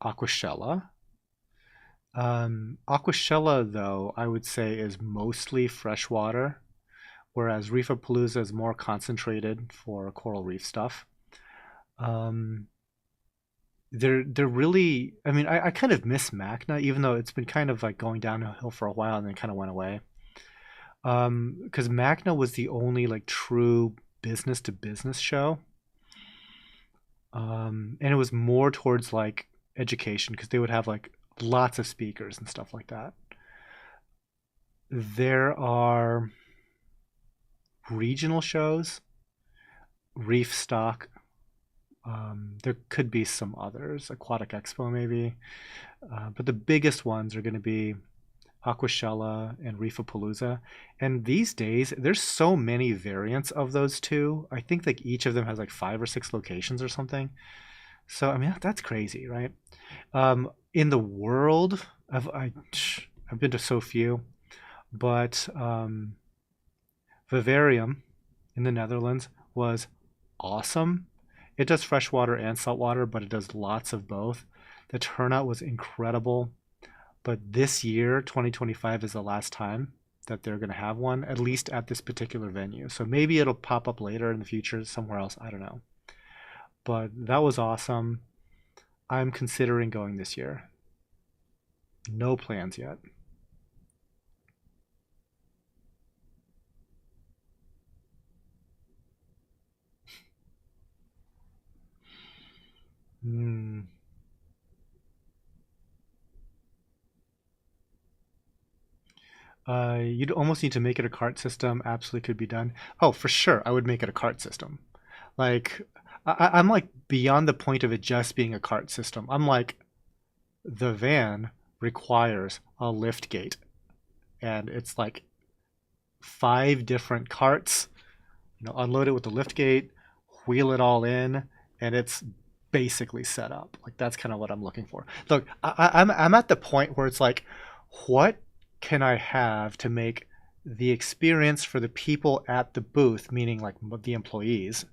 Aquashella. Aquashella, though, I would say is mostly freshwater, whereas Reefapalooza is more concentrated for coral reef stuff. Um, they're really. I mean, I kind of miss Macna, even though it's been kind of like going downhill for a while and then kind of went away. Because Macna was the only like true business to business show, and it was more towards like education because they would have like lots of speakers and stuff like that. There are regional shows, Reef Stock. There could be some others, Aquatic Expo maybe, but the biggest ones are going to be Aquashella and Reefapalooza. And these days, there's so many variants of those two. I think like each of them has like 5 or 6 locations or something. So I mean that's crazy, right? In the world, I've been to so few, but Vivarium in the Netherlands was awesome. It does freshwater and saltwater, but it does lots of both. The turnout was incredible. But this year, 2025, is the last time that they're going to have one, at least at this particular venue. So maybe it'll pop up later in the future somewhere else. I don't know. But that was awesome. I'm considering going this year. No plans yet. Hmm. You'd almost need to make it a cart system. Absolutely could be done. Oh, for sure, I would make it a cart system. Like, I'm like beyond the point of it just being a cart system. I'm like, the van requires a lift gate, and it's like 5 different carts. Unload it with the lift gate, wheel it all in, and it's basically set up. Like that's kind of what I'm looking for. Look, I'm at the point where it's like, what can I have to make the experience for the people at the booth, meaning like the employees,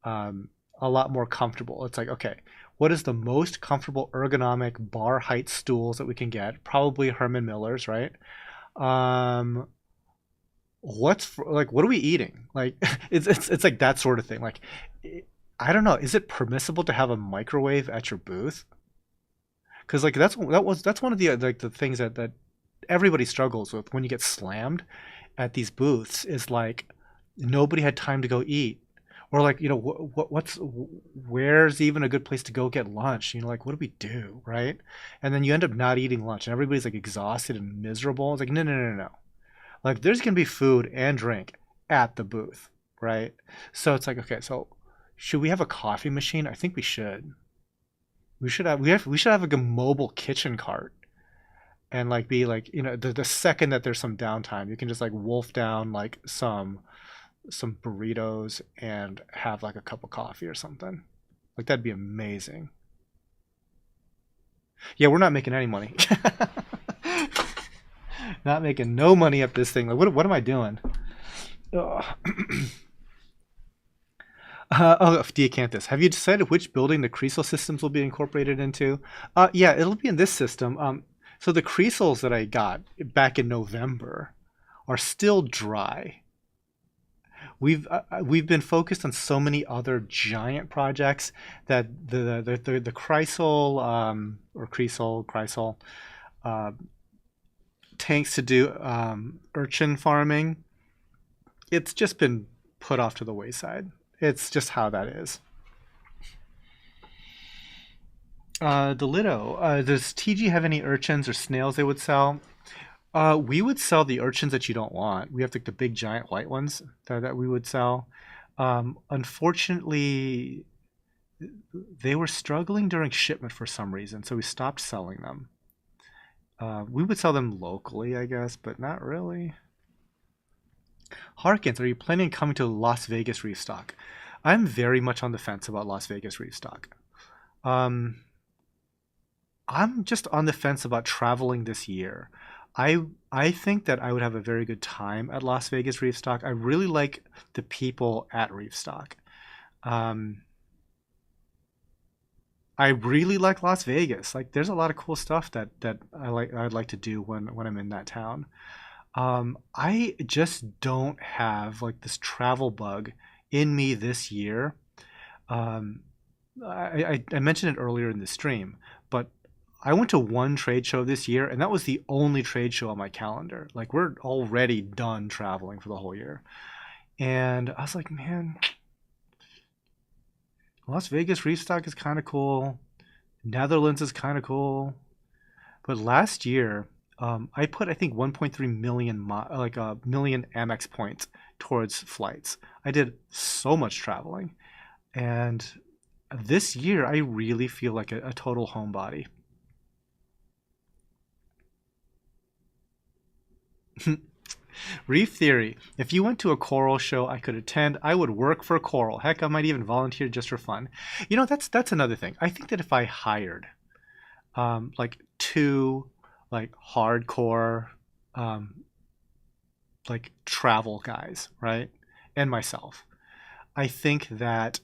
a lot more comfortable. It's like, okay, what is the most comfortable ergonomic bar height stools that we can get? Probably Herman Miller's, right? Um, what are we eating? Like, it's like that sort of thing. Like, I don't know. Is it permissible to have a microwave at your booth? Because like that's one of the like the things that everybody struggles with when you get slammed at these booths is like nobody had time to go eat, or like what's where's even a good place to go get lunch? Like what do we do, right? And then you end up not eating lunch, and everybody's like exhausted and miserable. It's like no, no, no, no, no. Like there's gonna be food and drink at the booth, right? So it's like okay, so should we have a coffee machine? I think we should. We should have like a mobile kitchen cart and like be like the second that there's some downtime you can just like wolf down like some burritos and have like a cup of coffee or something. Like that'd be amazing. Yeah, we're not making any money. Not making no money up this thing. Like what am I doing? Ugh. Oh, Deacanthus. Have you decided which building the Creasel systems will be incorporated into? Yeah, it'll be in this system. So the Creasels that I got back in November are still dry. We've been focused on so many other giant projects that the Chrysal or Creasel uh, tanks to do urchin farming. It's just been put off to the wayside. It's just how that is. The Lido. Does TG have any urchins or snails they would sell? We would sell the urchins that you don't want. We have like the big giant white ones that we would sell. Unfortunately, they were struggling during shipment for some reason, so we stopped selling them. We would sell them locally, I guess, but not really. Harkins, are you planning on coming to Las Vegas Reef Stock? I'm very much on the fence about Las Vegas Reef Stock. Um, I'm just on the fence about traveling this year. I think that I would have a very good time at Las Vegas Reef Stock. I really like the people at Reef Stock. Um, I really like Las Vegas. Like, there's a lot of cool stuff that I'd like to do when I'm in that town. I just don't have like this travel bug in me this year. Um, I mentioned it earlier in the stream, but I went to one trade show this year, and that was the only trade show on my calendar. Like we're already done traveling for the whole year, and I was like, man, Las Vegas Reef Stock is kind of cool. Netherlands is kind of cool. But last year, I put I think 1.3 million like a million Amex points towards flights. I did so much traveling, and this year I really feel like a total homebody. Reef theory. If you went to a choral show I could attend, I would work for choral. Heck, I might even volunteer just for fun. That's another thing. I think that if I hired like two like hardcore um, like travel guys, right? And myself, I think that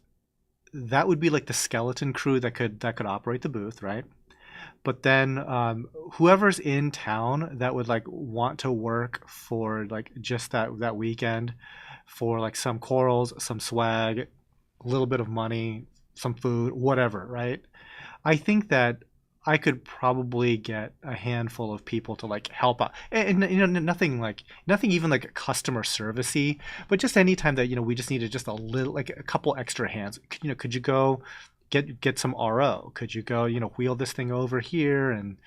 that would be like the skeleton crew that could operate the booth, right? But then whoever's in town that would like want to work for like just that weekend for like some corals, some swag, a little bit of money, some food, whatever, right? I think that I could probably get a handful of people to like help out, and nothing like nothing even like customer servicey, but just anytime that we just needed just a little like a couple extra hands. Could you go get some RO? Could you go wheel this thing over here and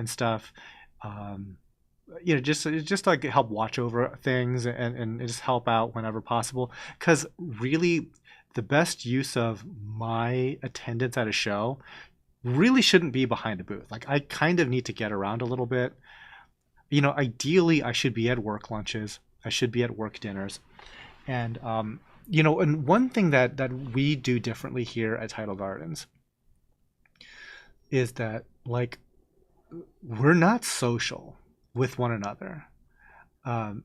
stuff? Um, just like help watch over things and just help out whenever possible. Because really, the best use of my attendance at a show really shouldn't be behind a booth. Like I kind of need to get around a little bit. Ideally, I should be at work lunches. I should be at work dinners. And and one thing that we do differently here at Tidal Gardens is that like we're not social with one another.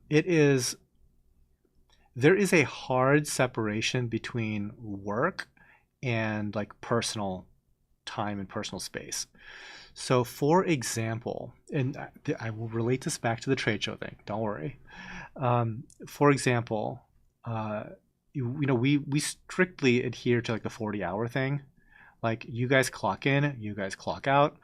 It is There is a hard separation between work and like personal time and personal space. So, for example, and I will relate this back to the trade show thing. Don't worry. For example, uh, we strictly adhere to like the 40-hour thing. Like you guys clock in, you guys clock out.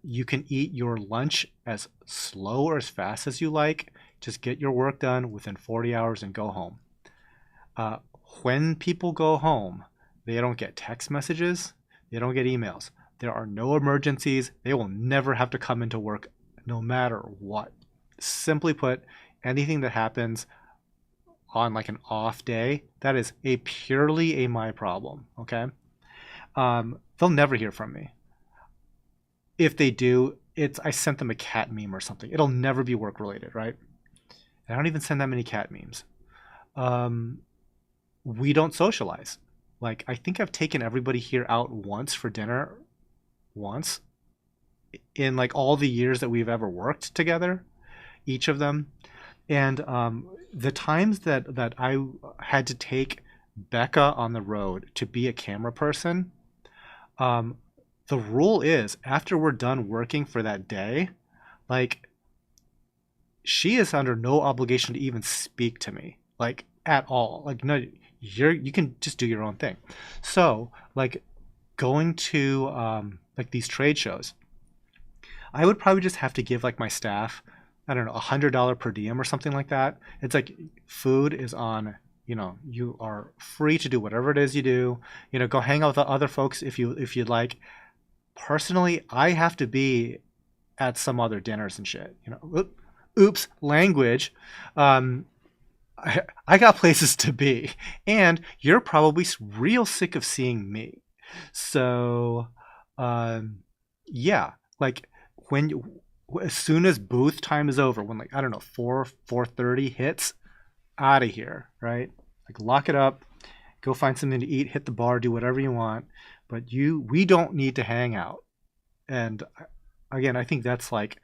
You can eat your lunch as slow or as fast as you like. Just get your work done within 40 hours and go home. Uh, when people go home, they don't get text messages, they don't get emails. There are no emergencies. They will never have to come into work no matter what. Simply put, anything that happens on like an off day, that is a purely a my problem. Okay. They'll never hear from me. If they do, it's I sent them a cat meme or something. It'll never be work related, right? I don't even send that many cat memes. Um, we don't socialize. Like I think I've taken everybody here out once for dinner, once in like all the years that we've ever worked together, each of them. And the times that I had to take Becca on the road to be a camera person, um, the rule is after we're done working for that day, like she is under no obligation to even speak to me, like at all. Like no, you can just do your own thing. So like going to like these trade shows, I would probably just have to give like my staff, I don't know, $100 per diem or something like that. It's like food is on. You are free to do whatever it is you do. Go hang out with the other folks if you'd like. Personally, I have to be at some other dinners and shit. Oops, language. Um, I got places to be, and you're probably real sick of seeing me. So, um, yeah, like when as soon as booth time is over, when like I don't know 4:30 hits, out of here, right? Like lock it up, go find something to eat, hit the bar, do whatever you want. But we don't need to hang out. And again, I think that's like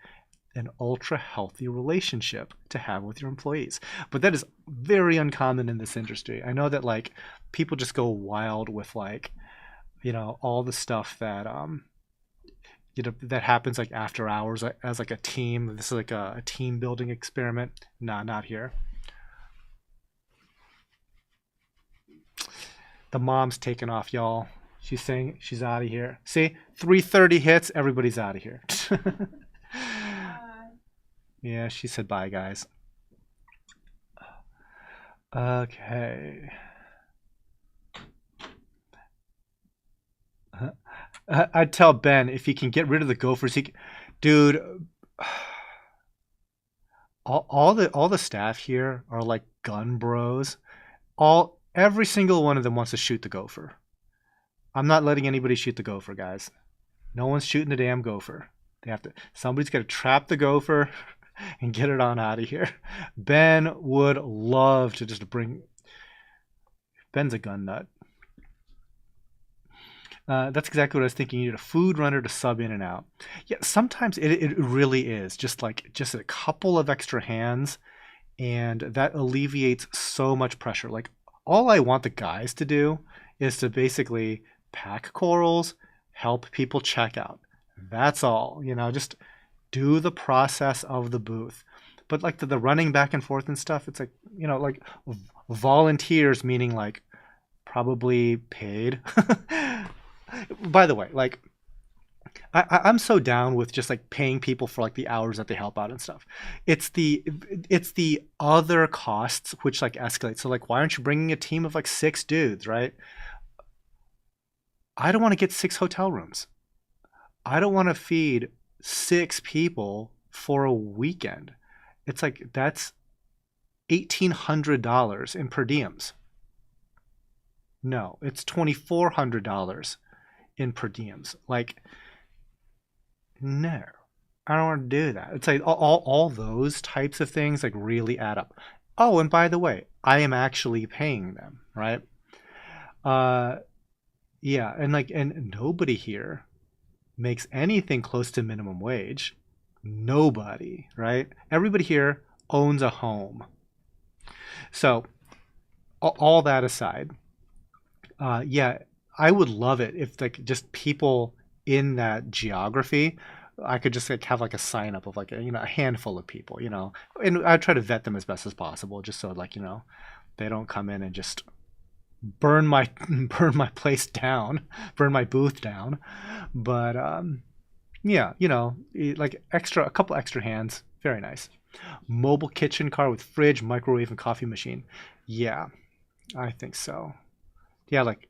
an ultra healthy relationship to have with your employees. But that is very uncommon in this industry. I know that like people just go wild with like, all the stuff that that happens like after hours as like a team. This is like a team building experiment. Nah, not here. The mom's taking off, y'all. She's saying she's out of here. See, 3:30 hits, everybody's out of here. Yeah, she said bye, guys. Okay. I'd tell Ben if he can get rid of the Gophers. Dude, all the staff here are like gun bros. Every single one of them wants to shoot the Gopher. I'm not letting anybody shoot the Gopher, guys. No one's shooting the damn Gopher. Somebody's got to trap the Gopher. and get it on out of here. Ben would love to just bring. Ben's a gun nut. That's exactly what I was thinking. You need a food runner to sub in and out. Yeah, sometimes it really is just a couple of extra hands, and that alleviates so much pressure. Like all I want the guys to do is to basically pack corals, help people check out. That's all. Just do the process of the booth. But like the running back and forth and stuff, it's like, like volunteers, meaning like probably paid. By the way, like I'm so down with just like paying people for like the hours that they help out and stuff. It's the other costs which like escalate. So like, why aren't you bringing a team of like 6 dudes, right? I don't want to get 6 hotel rooms. I don't want to feed 6 people for a weekend. It's like that's $1,800 in per diems. No, it's $2,400 in per diems. Like, no, I don't want to do that. It's like all those types of things like really add up. Oh, and by the way, I am actually paying them, right? Uh, yeah, and nobody here makes anything close to minimum wage. Nobody, right? Everybody here owns a home. So, all that aside, yeah, I would love it if like just people in that geography, I could just like have like a sign up of like a handful of people, and I try to vet them as best as possible, just so like they don't come in and just burn my burn my place down, burn my booth down. But yeah, like a couple extra hands, very nice. Mobile kitchen car with fridge, microwave, and coffee machine. Yeah, I think so. Yeah, like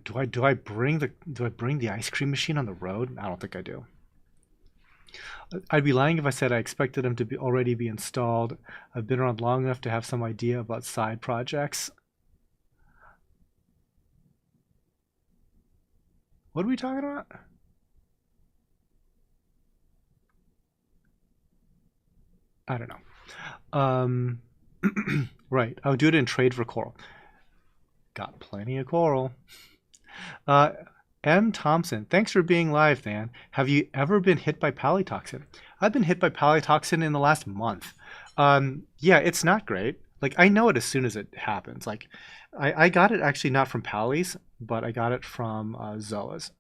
do I bring the ice cream machine on the road? I don't think I do. I'd be lying if I said I expected them to be already be installed. I've been around long enough to have some idea about side projects. What are we talking about? I don't know. Right. I'll do it in trade for coral. Got plenty of coral. Uh, M. Thompson, thanks for being live, man. Have you ever been hit by palytoxin? I've been hit by palytoxin in the last month. Yeah, it's not great. Like I know it as soon as it happens. Like I got it actually not from Palys, but I got it from Zoas.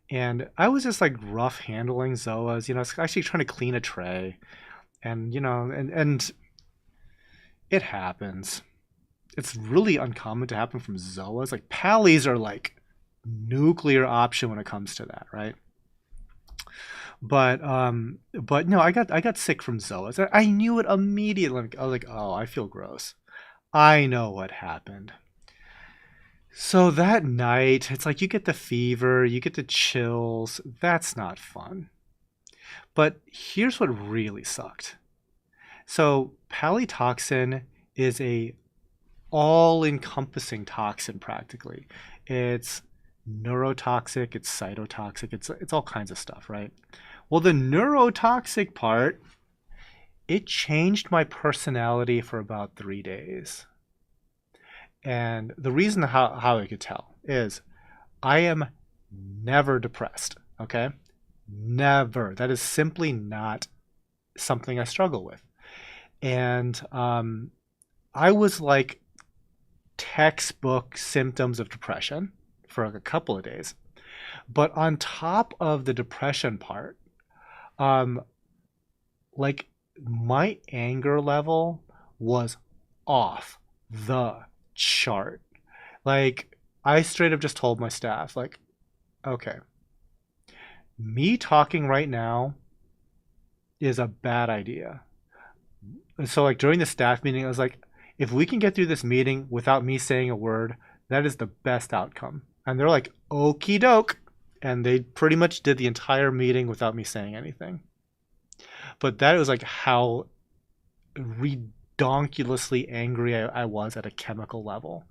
And I was just like rough handling Zoas, actually trying to clean a tray. And and it happens. It's really uncommon to happen from Zoas. Like Pallies are like nuclear option when it comes to that, right? But no, I got sick from Zoas. I knew it immediately. Like, I was like, oh, I feel gross. I know what happened. So that night, it's like you get the fever, you get the chills. That's not fun. But here's what really sucked. So palytoxin is a all-encompassing toxin practically. It's neurotoxic, it's cytotoxic, it's all kinds of stuff, right? Well, the neurotoxic part, it changed my personality for about 3 days. And the reason how I could tell is I am never depressed, okay? Never. That is simply not something I struggle with. And I was like textbook symptoms of depression for like a couple of days. But on top of the depression part, um, like my anger level was off the chart. Like I straight up just told my staff, like, okay, me talking right now is a bad idea. And so like during the staff meeting, I was like, if we can get through this meeting without me saying a word, that is the best outcome. And they're like, okie doke. And they pretty much did the entire meeting without me saying anything. But that was like how redonkulously angry I was at a chemical level.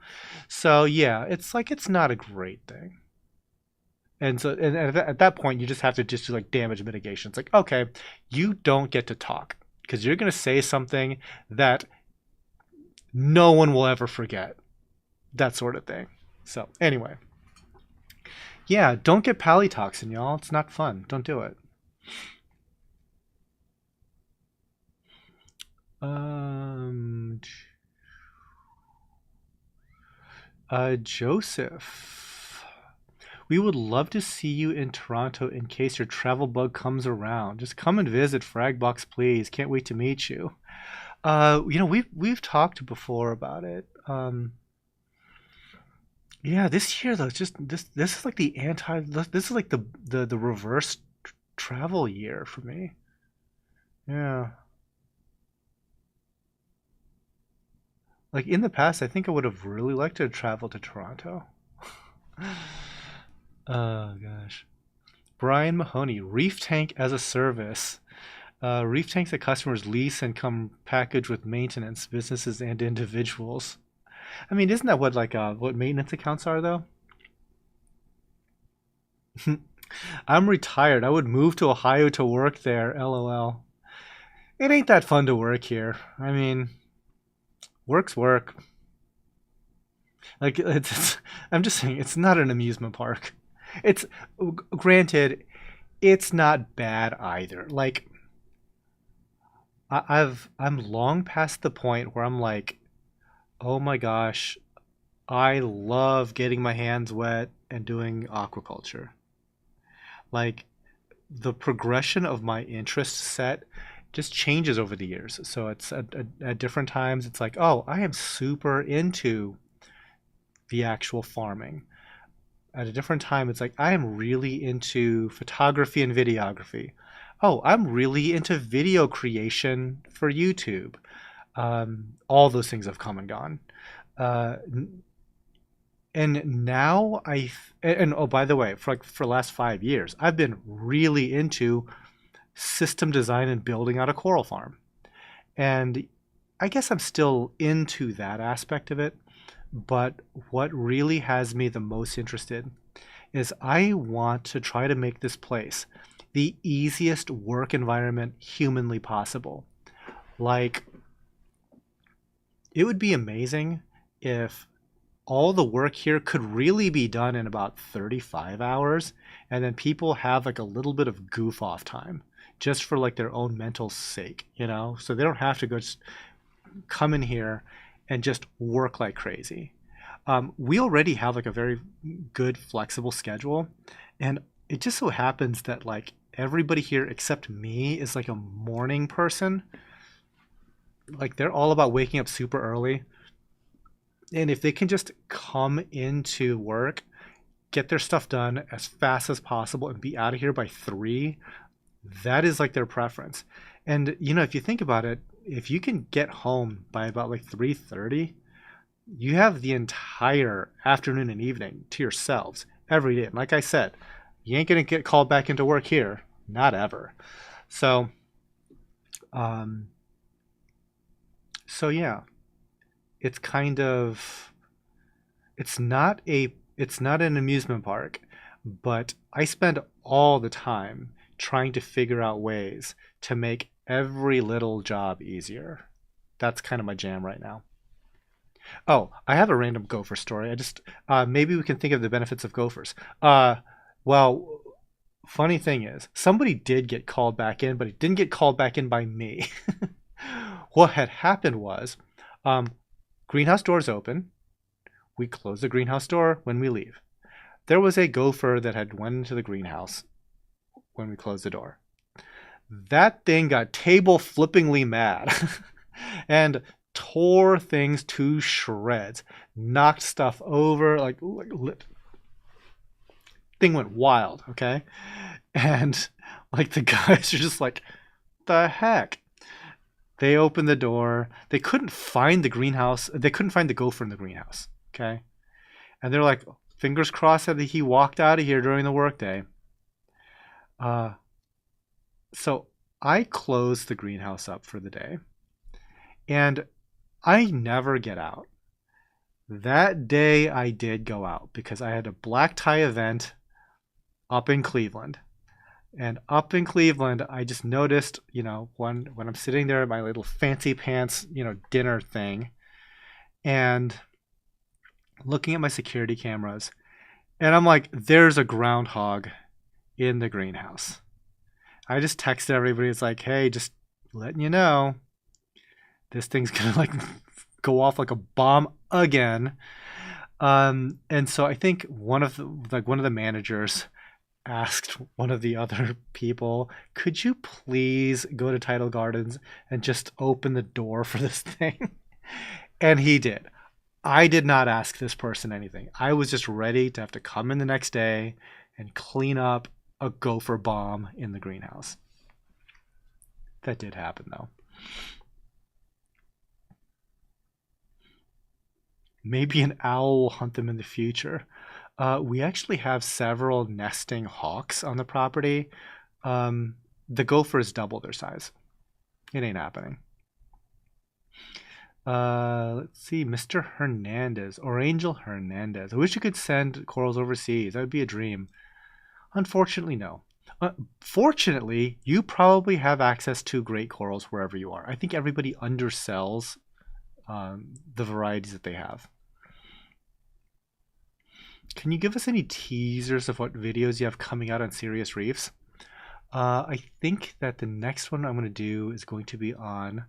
So yeah, it's like it's not a great thing. And so at that point, you just have to just do like damage mitigation. It's like, okay, you don't get to talk because you're going to say something that no one will ever forget. That sort of thing. So anyway, yeah, don't get palytoxin, y'all. It's not fun. Don't do it. Um, Joseph, we would love to see you in Toronto in case your travel bug comes around. Just come and visit Fragbox, please. Can't wait to meet you. We've talked before about it. Yeah, this year though, it's just this is like the anti. This is like the reverse travel year for me. Yeah, like in the past, I think I would have really liked to travel to Toronto. Oh gosh. Brian Mahoney, reef tank as a service. Reef tanks that customers lease and come packaged with maintenance, businesses and individuals. I mean, isn't that what what maintenance accounts are though? I'm retired. I would move to Ohio to work there. LOL. It ain't that fun to work here. I mean, work's work. Like I'm just saying, it's not an amusement park. It's granted, it's not bad either. Like I'm long past the point where I'm like, oh my gosh, I love getting my hands wet and doing aquaculture. Like the progression of my interest set just changes over the years. So it's at different times, it's like, oh, I am super into the actual farming. At a different time, it's like, I am really into photography and videography. Oh, I'm really into video creation for YouTube. All those things have come and gone. Uh, and now and oh, by the way, for the last 5 years, I've been really into system design and building out a coral farm. And I guess I'm still into that aspect of it. But what really has me the most interested is I want to try to make this place the easiest work environment humanly possible. Like, it would be amazing if all the work here could really be done in about 35 hours and then people have like a little bit of goof off time just for like their own mental sake, so they don't have to go just come in here and just work like crazy. We already have like a very good flexible schedule, and it just so happens that like everybody here except me is like a morning person. Like they're all about waking up super early, and if they can just come into work, get their stuff done as fast as possible, and be out of here by 3, that is like their preference. And if you think about it, if you can get home by about like 3:30, you have the entire afternoon and evening to yourselves every day. And like I said, you ain't gonna get called back into work here, not ever. So, um, so yeah, it's kind of it's not an amusement park, but I spend all the time trying to figure out ways to make every little job easier. That's kind of my jam right now. Oh, I have a random gopher story. I just maybe we can think of the benefits of gophers. Well, funny thing is, somebody did get called back in, but it didn't get called back in by me. What had happened was, um, greenhouse doors open. We close the greenhouse door when we leave. There was a gopher that had went into the greenhouse when we closed the door. That thing got table flippingly mad and tore things to shreds, knocked stuff over, thing went wild, okay? And like the guys are just like, the heck? They opened the door. They couldn't find the greenhouse. They couldn't find the gopher in the greenhouse, okay? And they're like, fingers crossed that he walked out of here during the workday. Uh, so I closed the greenhouse up for the day, and I never get out. That day I did go out because I had a black tie event up in Cleveland. And up in Cleveland, I just noticed, when I'm sitting there at my little fancy pants, dinner thing, and looking at my security cameras, and I'm like, there's a groundhog in the greenhouse. I just texted everybody. It's like, hey, just letting you know, this thing's gonna like go off like a bomb again. And so I think one of the managers asked one of the other people, could you please go to Tidal Gardens and just open the door for this thing? And he did. I did not ask this person anything. I was just ready to have to come in the next day and clean up a gopher bomb in the greenhouse. That did happen though. Maybe an owl will hunt them in the future. We actually have several nesting hawks on the property. The gophers double their size. It ain't happening. Let's see, Mr. Hernandez or Angel Hernandez. I wish you could send corals overseas. That would be a dream. Unfortunately, no. Fortunately, you probably have access to great corals wherever you are. I think everybody undersells the varieties that they have. Can you give us any teasers of what videos you have coming out on Serious Reefs? I think that the next one I'm going to do is going to be on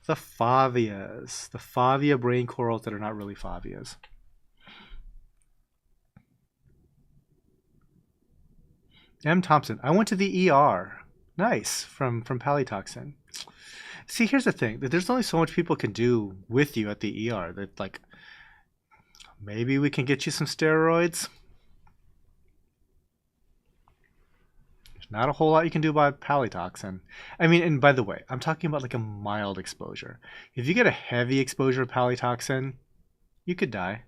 the Favias. The Favia brain corals that are not really Favias. M. Thompson, I went to the ER. Nice, from Palytoxin. See, here's the thing. There's only so much people can do with you at the ER. That, like, maybe we can get you some steroids. There's not a whole lot you can do about Palytoxin. I mean, and by the way, I'm talking about like a mild exposure. If you get a heavy exposure of Palytoxin, you could die.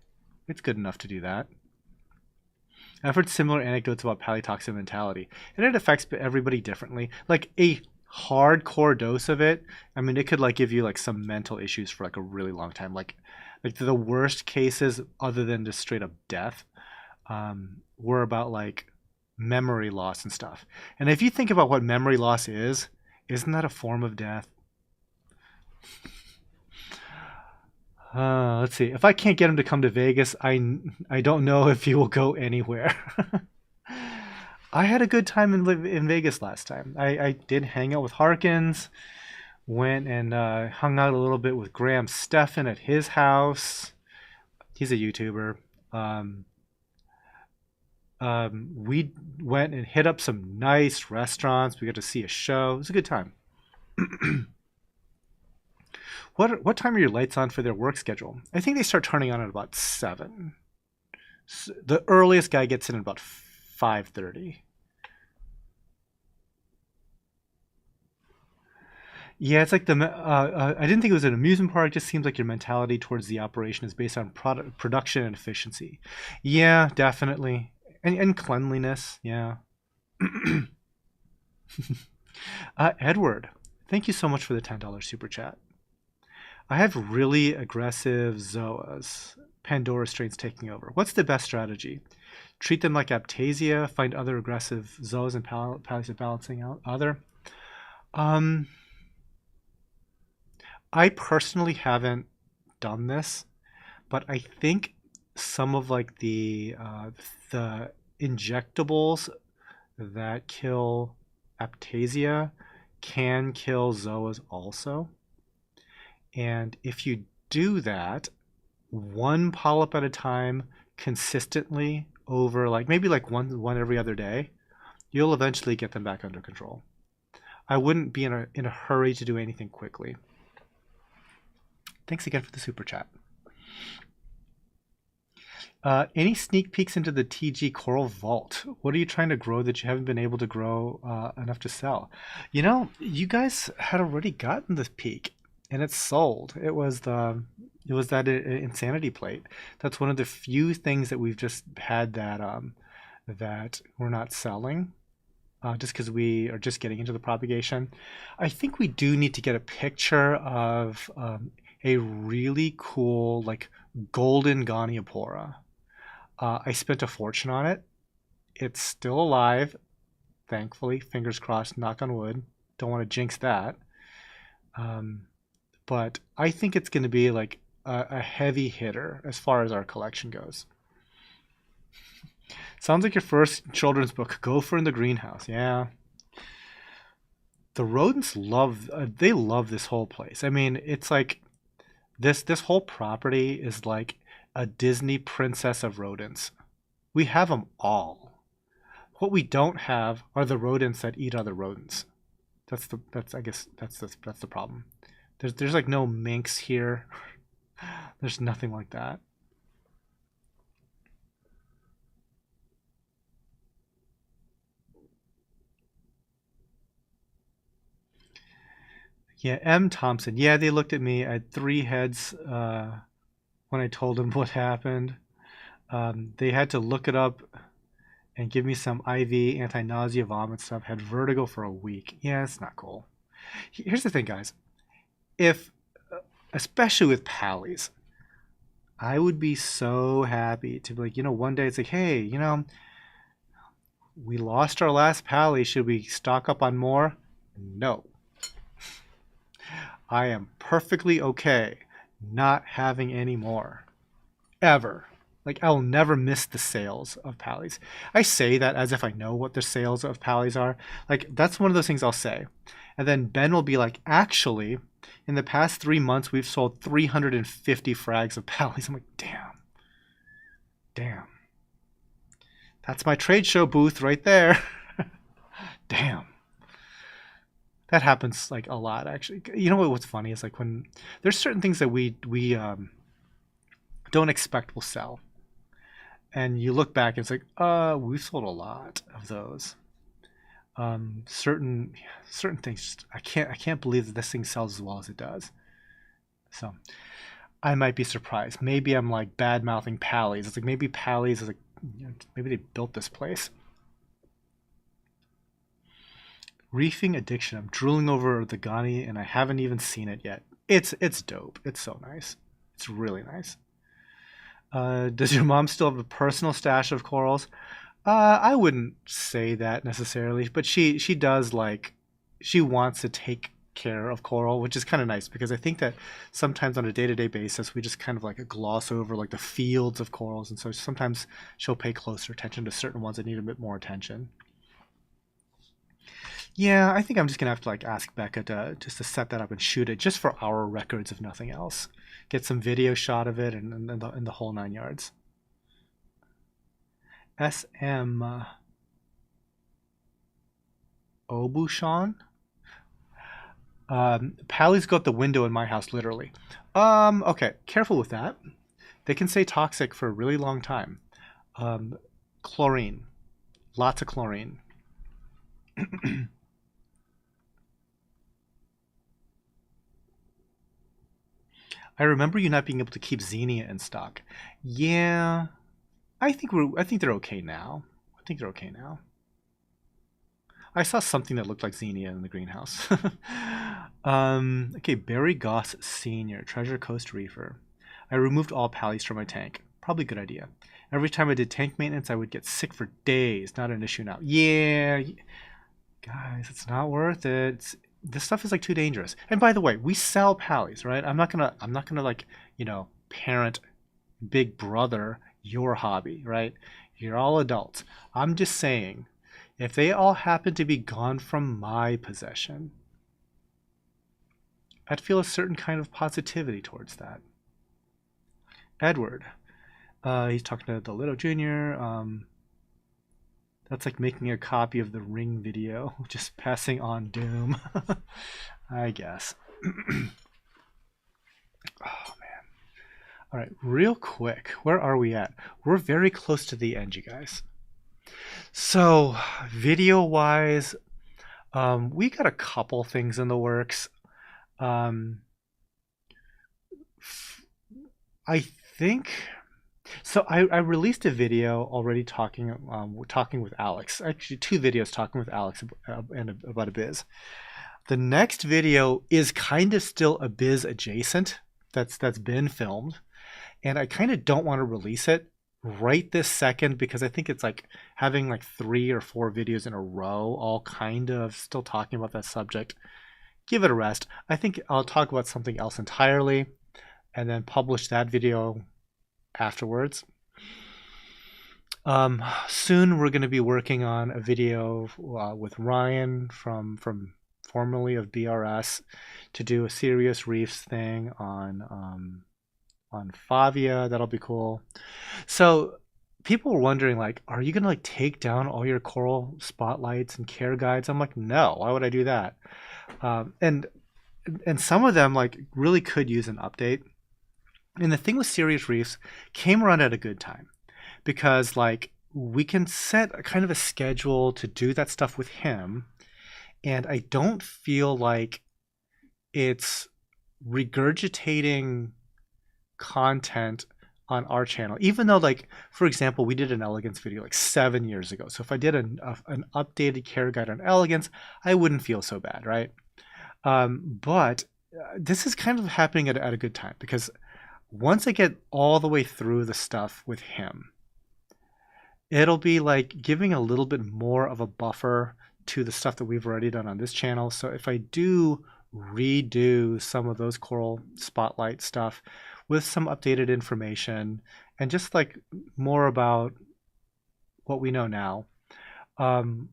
It's good enough to do that. I've heard similar anecdotes about Palytoxin mentality, and it affects everybody differently. Like a hardcore dose of it, I mean, it could like give you like some mental issues for like a really long time. Like the worst cases, other than just straight up death, were about like memory loss and stuff. And if you think about what memory loss is, isn't that a form of death? Let's see. If I can't get him to come to Vegas, I don't know if he will go anywhere. I had a good time in Vegas last time. I did hang out with Harkins, went and hung out a little bit with Graham Stephan at his house. He's a YouTuber. We went and hit up some nice restaurants. We got to see a show. It was a good time. What time are your lights on for their work schedule? I think they start turning on at about 7. So the earliest guy gets in at about 5:30. Yeah, it's like I didn't think it was an amusement park. It just seems like your mentality towards the operation is based on production and efficiency. Yeah, definitely. And cleanliness, yeah. Edward, thank you so much for the $10 super chat. I have really aggressive zoas, Pandora strains taking over. What's the best strategy? Treat them like Aptasia, find other aggressive zoas and Palys balancing out other? I personally haven't done this, but I think some of like the injectables that kill Aptasia can kill zoas also. And if you do that one polyp at a time consistently over like maybe like one every other day, you'll eventually get them back under control. I wouldn't be in a hurry to do anything quickly. Thanks again for the super chat. Any sneak peeks into the TG Coral Vault? What are you trying to grow that you haven't been able to grow enough to sell? You know, you guys had already gotten this peak, and it's sold. It was that insanity plate. That's one of the few things that we've just had that we're not selling, just because we are just getting into the propagation. I think we do need to get a picture of a really cool like golden goniopora. I spent a fortune on it, It's still alive, thankfully. Fingers crossed, knock on wood. Don't want to jinx that. Um, but I think it's going to be like a heavy hitter as far as our collection goes. Sounds like your first children's book, Gopher in the Greenhouse. Yeah. The rodents love they love this whole place. I mean, it's like this whole property is like a Disney princess of rodents. We have them all. What we don't have are the rodents that eat other rodents. That's I guess that's the problem. There's like no minks here. There's nothing like that. Yeah, M. Thompson. Yeah, they looked at me. I had three heads when I told them what happened. They had to look it up and give me some IV anti-nausea vomit stuff. Had vertigo for a week. Yeah, it's not cool. Here's the thing, guys. If, especially with Palys, I would be so happy to be like, one day it's like, hey, we lost our last Pally. Should we stock up on more? No. I am perfectly okay not having any more. Ever. Like, I'll never miss the sales of Pallies. I say that as if I know what the sales of Pallies are. Like, that's one of those things I'll say. And then Ben will be like, actually, in the past 3 months, we've sold 350 frags of Pallies. I'm like, damn. Damn. That's my trade show booth right there. Damn. That happens like a lot, actually. You know what's funny is like when there's certain things that we don't expect will sell, and you look back and it's like, we've sold a lot of those. Certain things, just, I can't believe that this thing sells as well as it does. So I might be surprised. Maybe I'm like bad mouthing Pally's. It's like maybe Pally's is like, maybe they built this place. Reefing Addiction. I'm drooling over the Ghani and I haven't even seen it yet. It's dope. It's so nice. It's really nice. Does your mom still have a personal stash of corals? I wouldn't say that necessarily, but she does like she wants to take care of coral, which is kind of nice because I think that sometimes on a day-to-day basis we just kind of like gloss over like the fields of corals, and so sometimes she'll pay closer attention to certain ones that need a bit more attention. Yeah, I think I'm just gonna have to like ask Becca to just to set that up and shoot it just for our records, if nothing else. Get some video shot of it and the whole 9 yards. SM Obushan. Pally's got the window in my house, literally. Okay, careful with that. They can stay toxic for a really long time. Um, Chlorine, lots of chlorine. I remember you not being able to keep Xenia in stock. Yeah, I think they're okay now. I think they're okay now. I saw something that looked like Xenia in the greenhouse. Okay, Barry Goss Sr., Treasure Coast Reefer. I removed all pallies from my tank. Probably a good idea. Every time I did tank maintenance, I would get sick for days. Not an issue now. Yeah, guys, it's not worth it. This stuff is like too dangerous. And by the way, we sell pallies, right? I'm not gonna like, parent big brother your hobby, right? You're all adults. I'm just saying, if they all happen to be gone from my possession, I'd feel a certain kind of positivity towards that. Edward, he's talking to the Little Junior. That's like making a copy of the Ring video, just passing on doom. I guess. Oh man. All right, real quick, where are we at? We're very close to the end, you guys. So, video-wise, we got a couple things in the works. Um, I think so. I released a video already talking with Alex. Actually, two videos talking with Alex and about a biz. The next video is kind of still a biz adjacent. That's been filmed, and I kind of don't want to release it right this second because I think it's like having like 3 or 4 videos in a row, all kind of still talking about that subject. Give it a rest. I think I'll talk about something else entirely and then publish that video afterwards. Soon we're going to be working on a video with Ryan from formerly of BRS to do a serious reefs thing on Favia. That'll be cool. So people were wondering like, are you gonna like take down all your coral spotlights and care guides? I'm like, no. Why would I do that? And some of them like really could use an update. And the thing with serious reefs came around at a good time because like we can set a kind of a schedule to do that stuff with him, and I don't feel like it's regurgitating content on our channel, even though like for example we did an elegance video like 7 years ago. So if I did an updated care guide on elegance, I wouldn't feel so bad, right? But this is kind of happening at a good time because once I get all the way through the stuff with him, it'll be like giving a little bit more of a buffer to the stuff that we've already done on this channel. So if I do redo some of those coral spotlight stuff with some updated information and just like more about what we know now, um,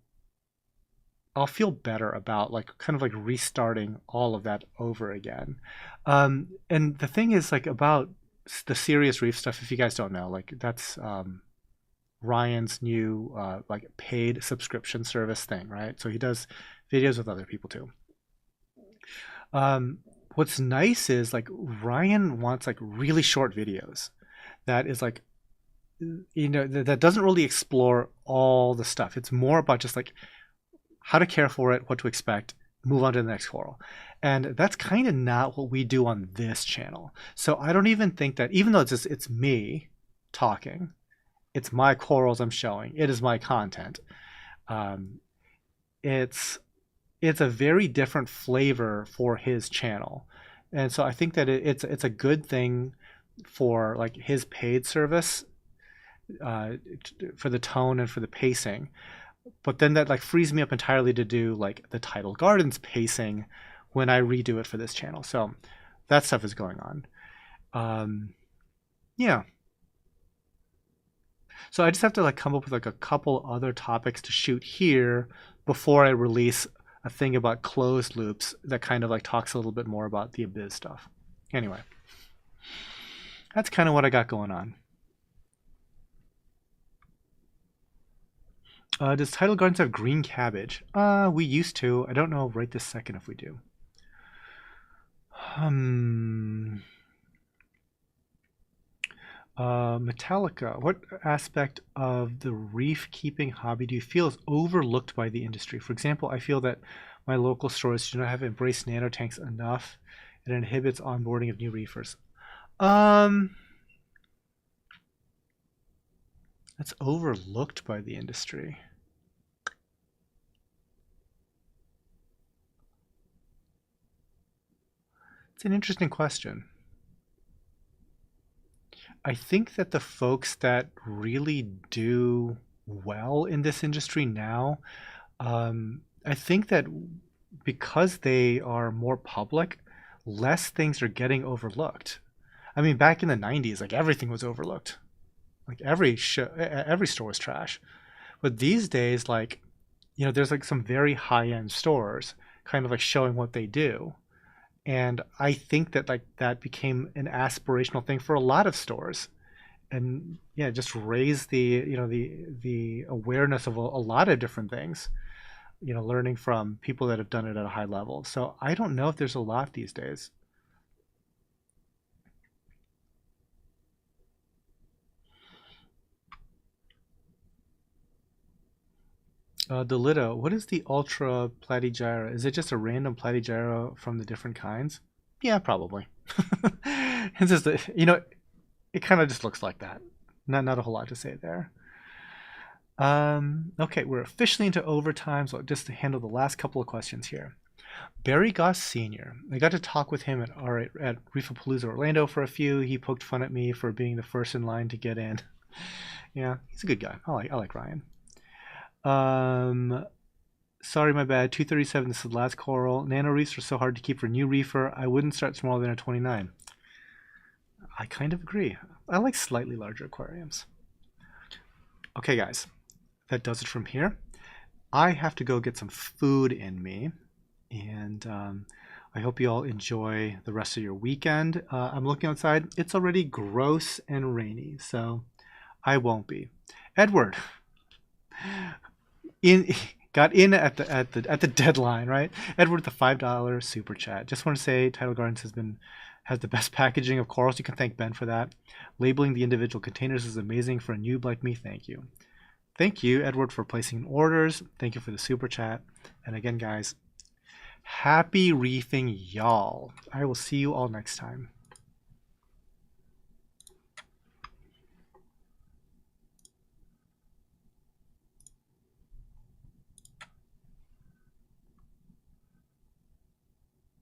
I'll feel better about like kind of like restarting all of that over again. And the thing is like about the serious reef stuff, if you guys don't know, like that's Ryan's new like paid subscription service thing, right? So he does videos with other people too. What's nice is like Ryan wants like really short videos that is like that doesn't really explore all the stuff. It's more about just like how to care for it, what to expect, move on to the next coral. And that's kind of not what we do on this channel. So I don't even think that, even though it's me talking, it's my corals I'm showing, it is my content. Um, it's it's a very different flavor for his channel, and so I think that it's a good thing for like his paid service, uh, for the tone and for the pacing. But then that like frees me up entirely to do like the Tidal Gardens pacing when I redo it for this channel. So that stuff is going on. Um, yeah. So I just have to like come up with like a couple other topics to shoot here before I release a thing about closed loops that kind of like talks a little bit more about the Abyss stuff. Anyway, that's kind of what I got going on. Does Tidal Gardens have green cabbage? We used to. I don't know right this second if we do. Metallica, what aspect of the reef keeping hobby do you feel is overlooked by the industry? For example, I feel that my local stores do not have embraced nanotanks enough. It inhibits onboarding of new reefers. That's overlooked by the industry. It's an interesting question. I think that the folks that really do well in this industry now, I think that because they are more public, less things are getting overlooked. I mean, back in the 90s, like everything was overlooked. Like every store was trash. But these days, like, there's like some very high-end stores kind of like showing what they do. And I think that like that became an aspirational thing for a lot of stores. And yeah, just raise the awareness of a lot of different things, learning from people that have done it at a high level. So I don't know if there's a lot these days. Delito, what is the ultra platygyra? Is it just a random platygyra from the different kinds? Yeah, probably. It's just, it kind of just looks like that. Not a whole lot to say there. Okay, we're officially into overtime, so just to handle the last couple of questions here. Barry Goss Sr. I got to talk with him at Reefapalooza Orlando for a few. He poked fun at me for being the first in line to get in. Yeah, he's a good guy. I like Ryan. Um, Sorry, my bad. 237. This is the last coral. Nano reefs are so hard to keep for new reefer. I wouldn't start smaller than a 29. I kind of agree. I like slightly larger aquariums. Okay, guys, that does it from here. I have to go get some food in me, and I hope you all enjoy the rest of your weekend. I'm looking outside. It's already gross and rainy, so I won't be. Edward, in got in at the deadline, right? Edward, the $5 super chat. Just want to say, Tidal Gardens has the best packaging of corals. You can thank Ben for that. Labeling the individual containers is amazing for a noob like me. Thank you. Thank you, Edward, for placing orders. Thank you for the super chat. And again, guys, happy reefing, y'all. I will see you all next time.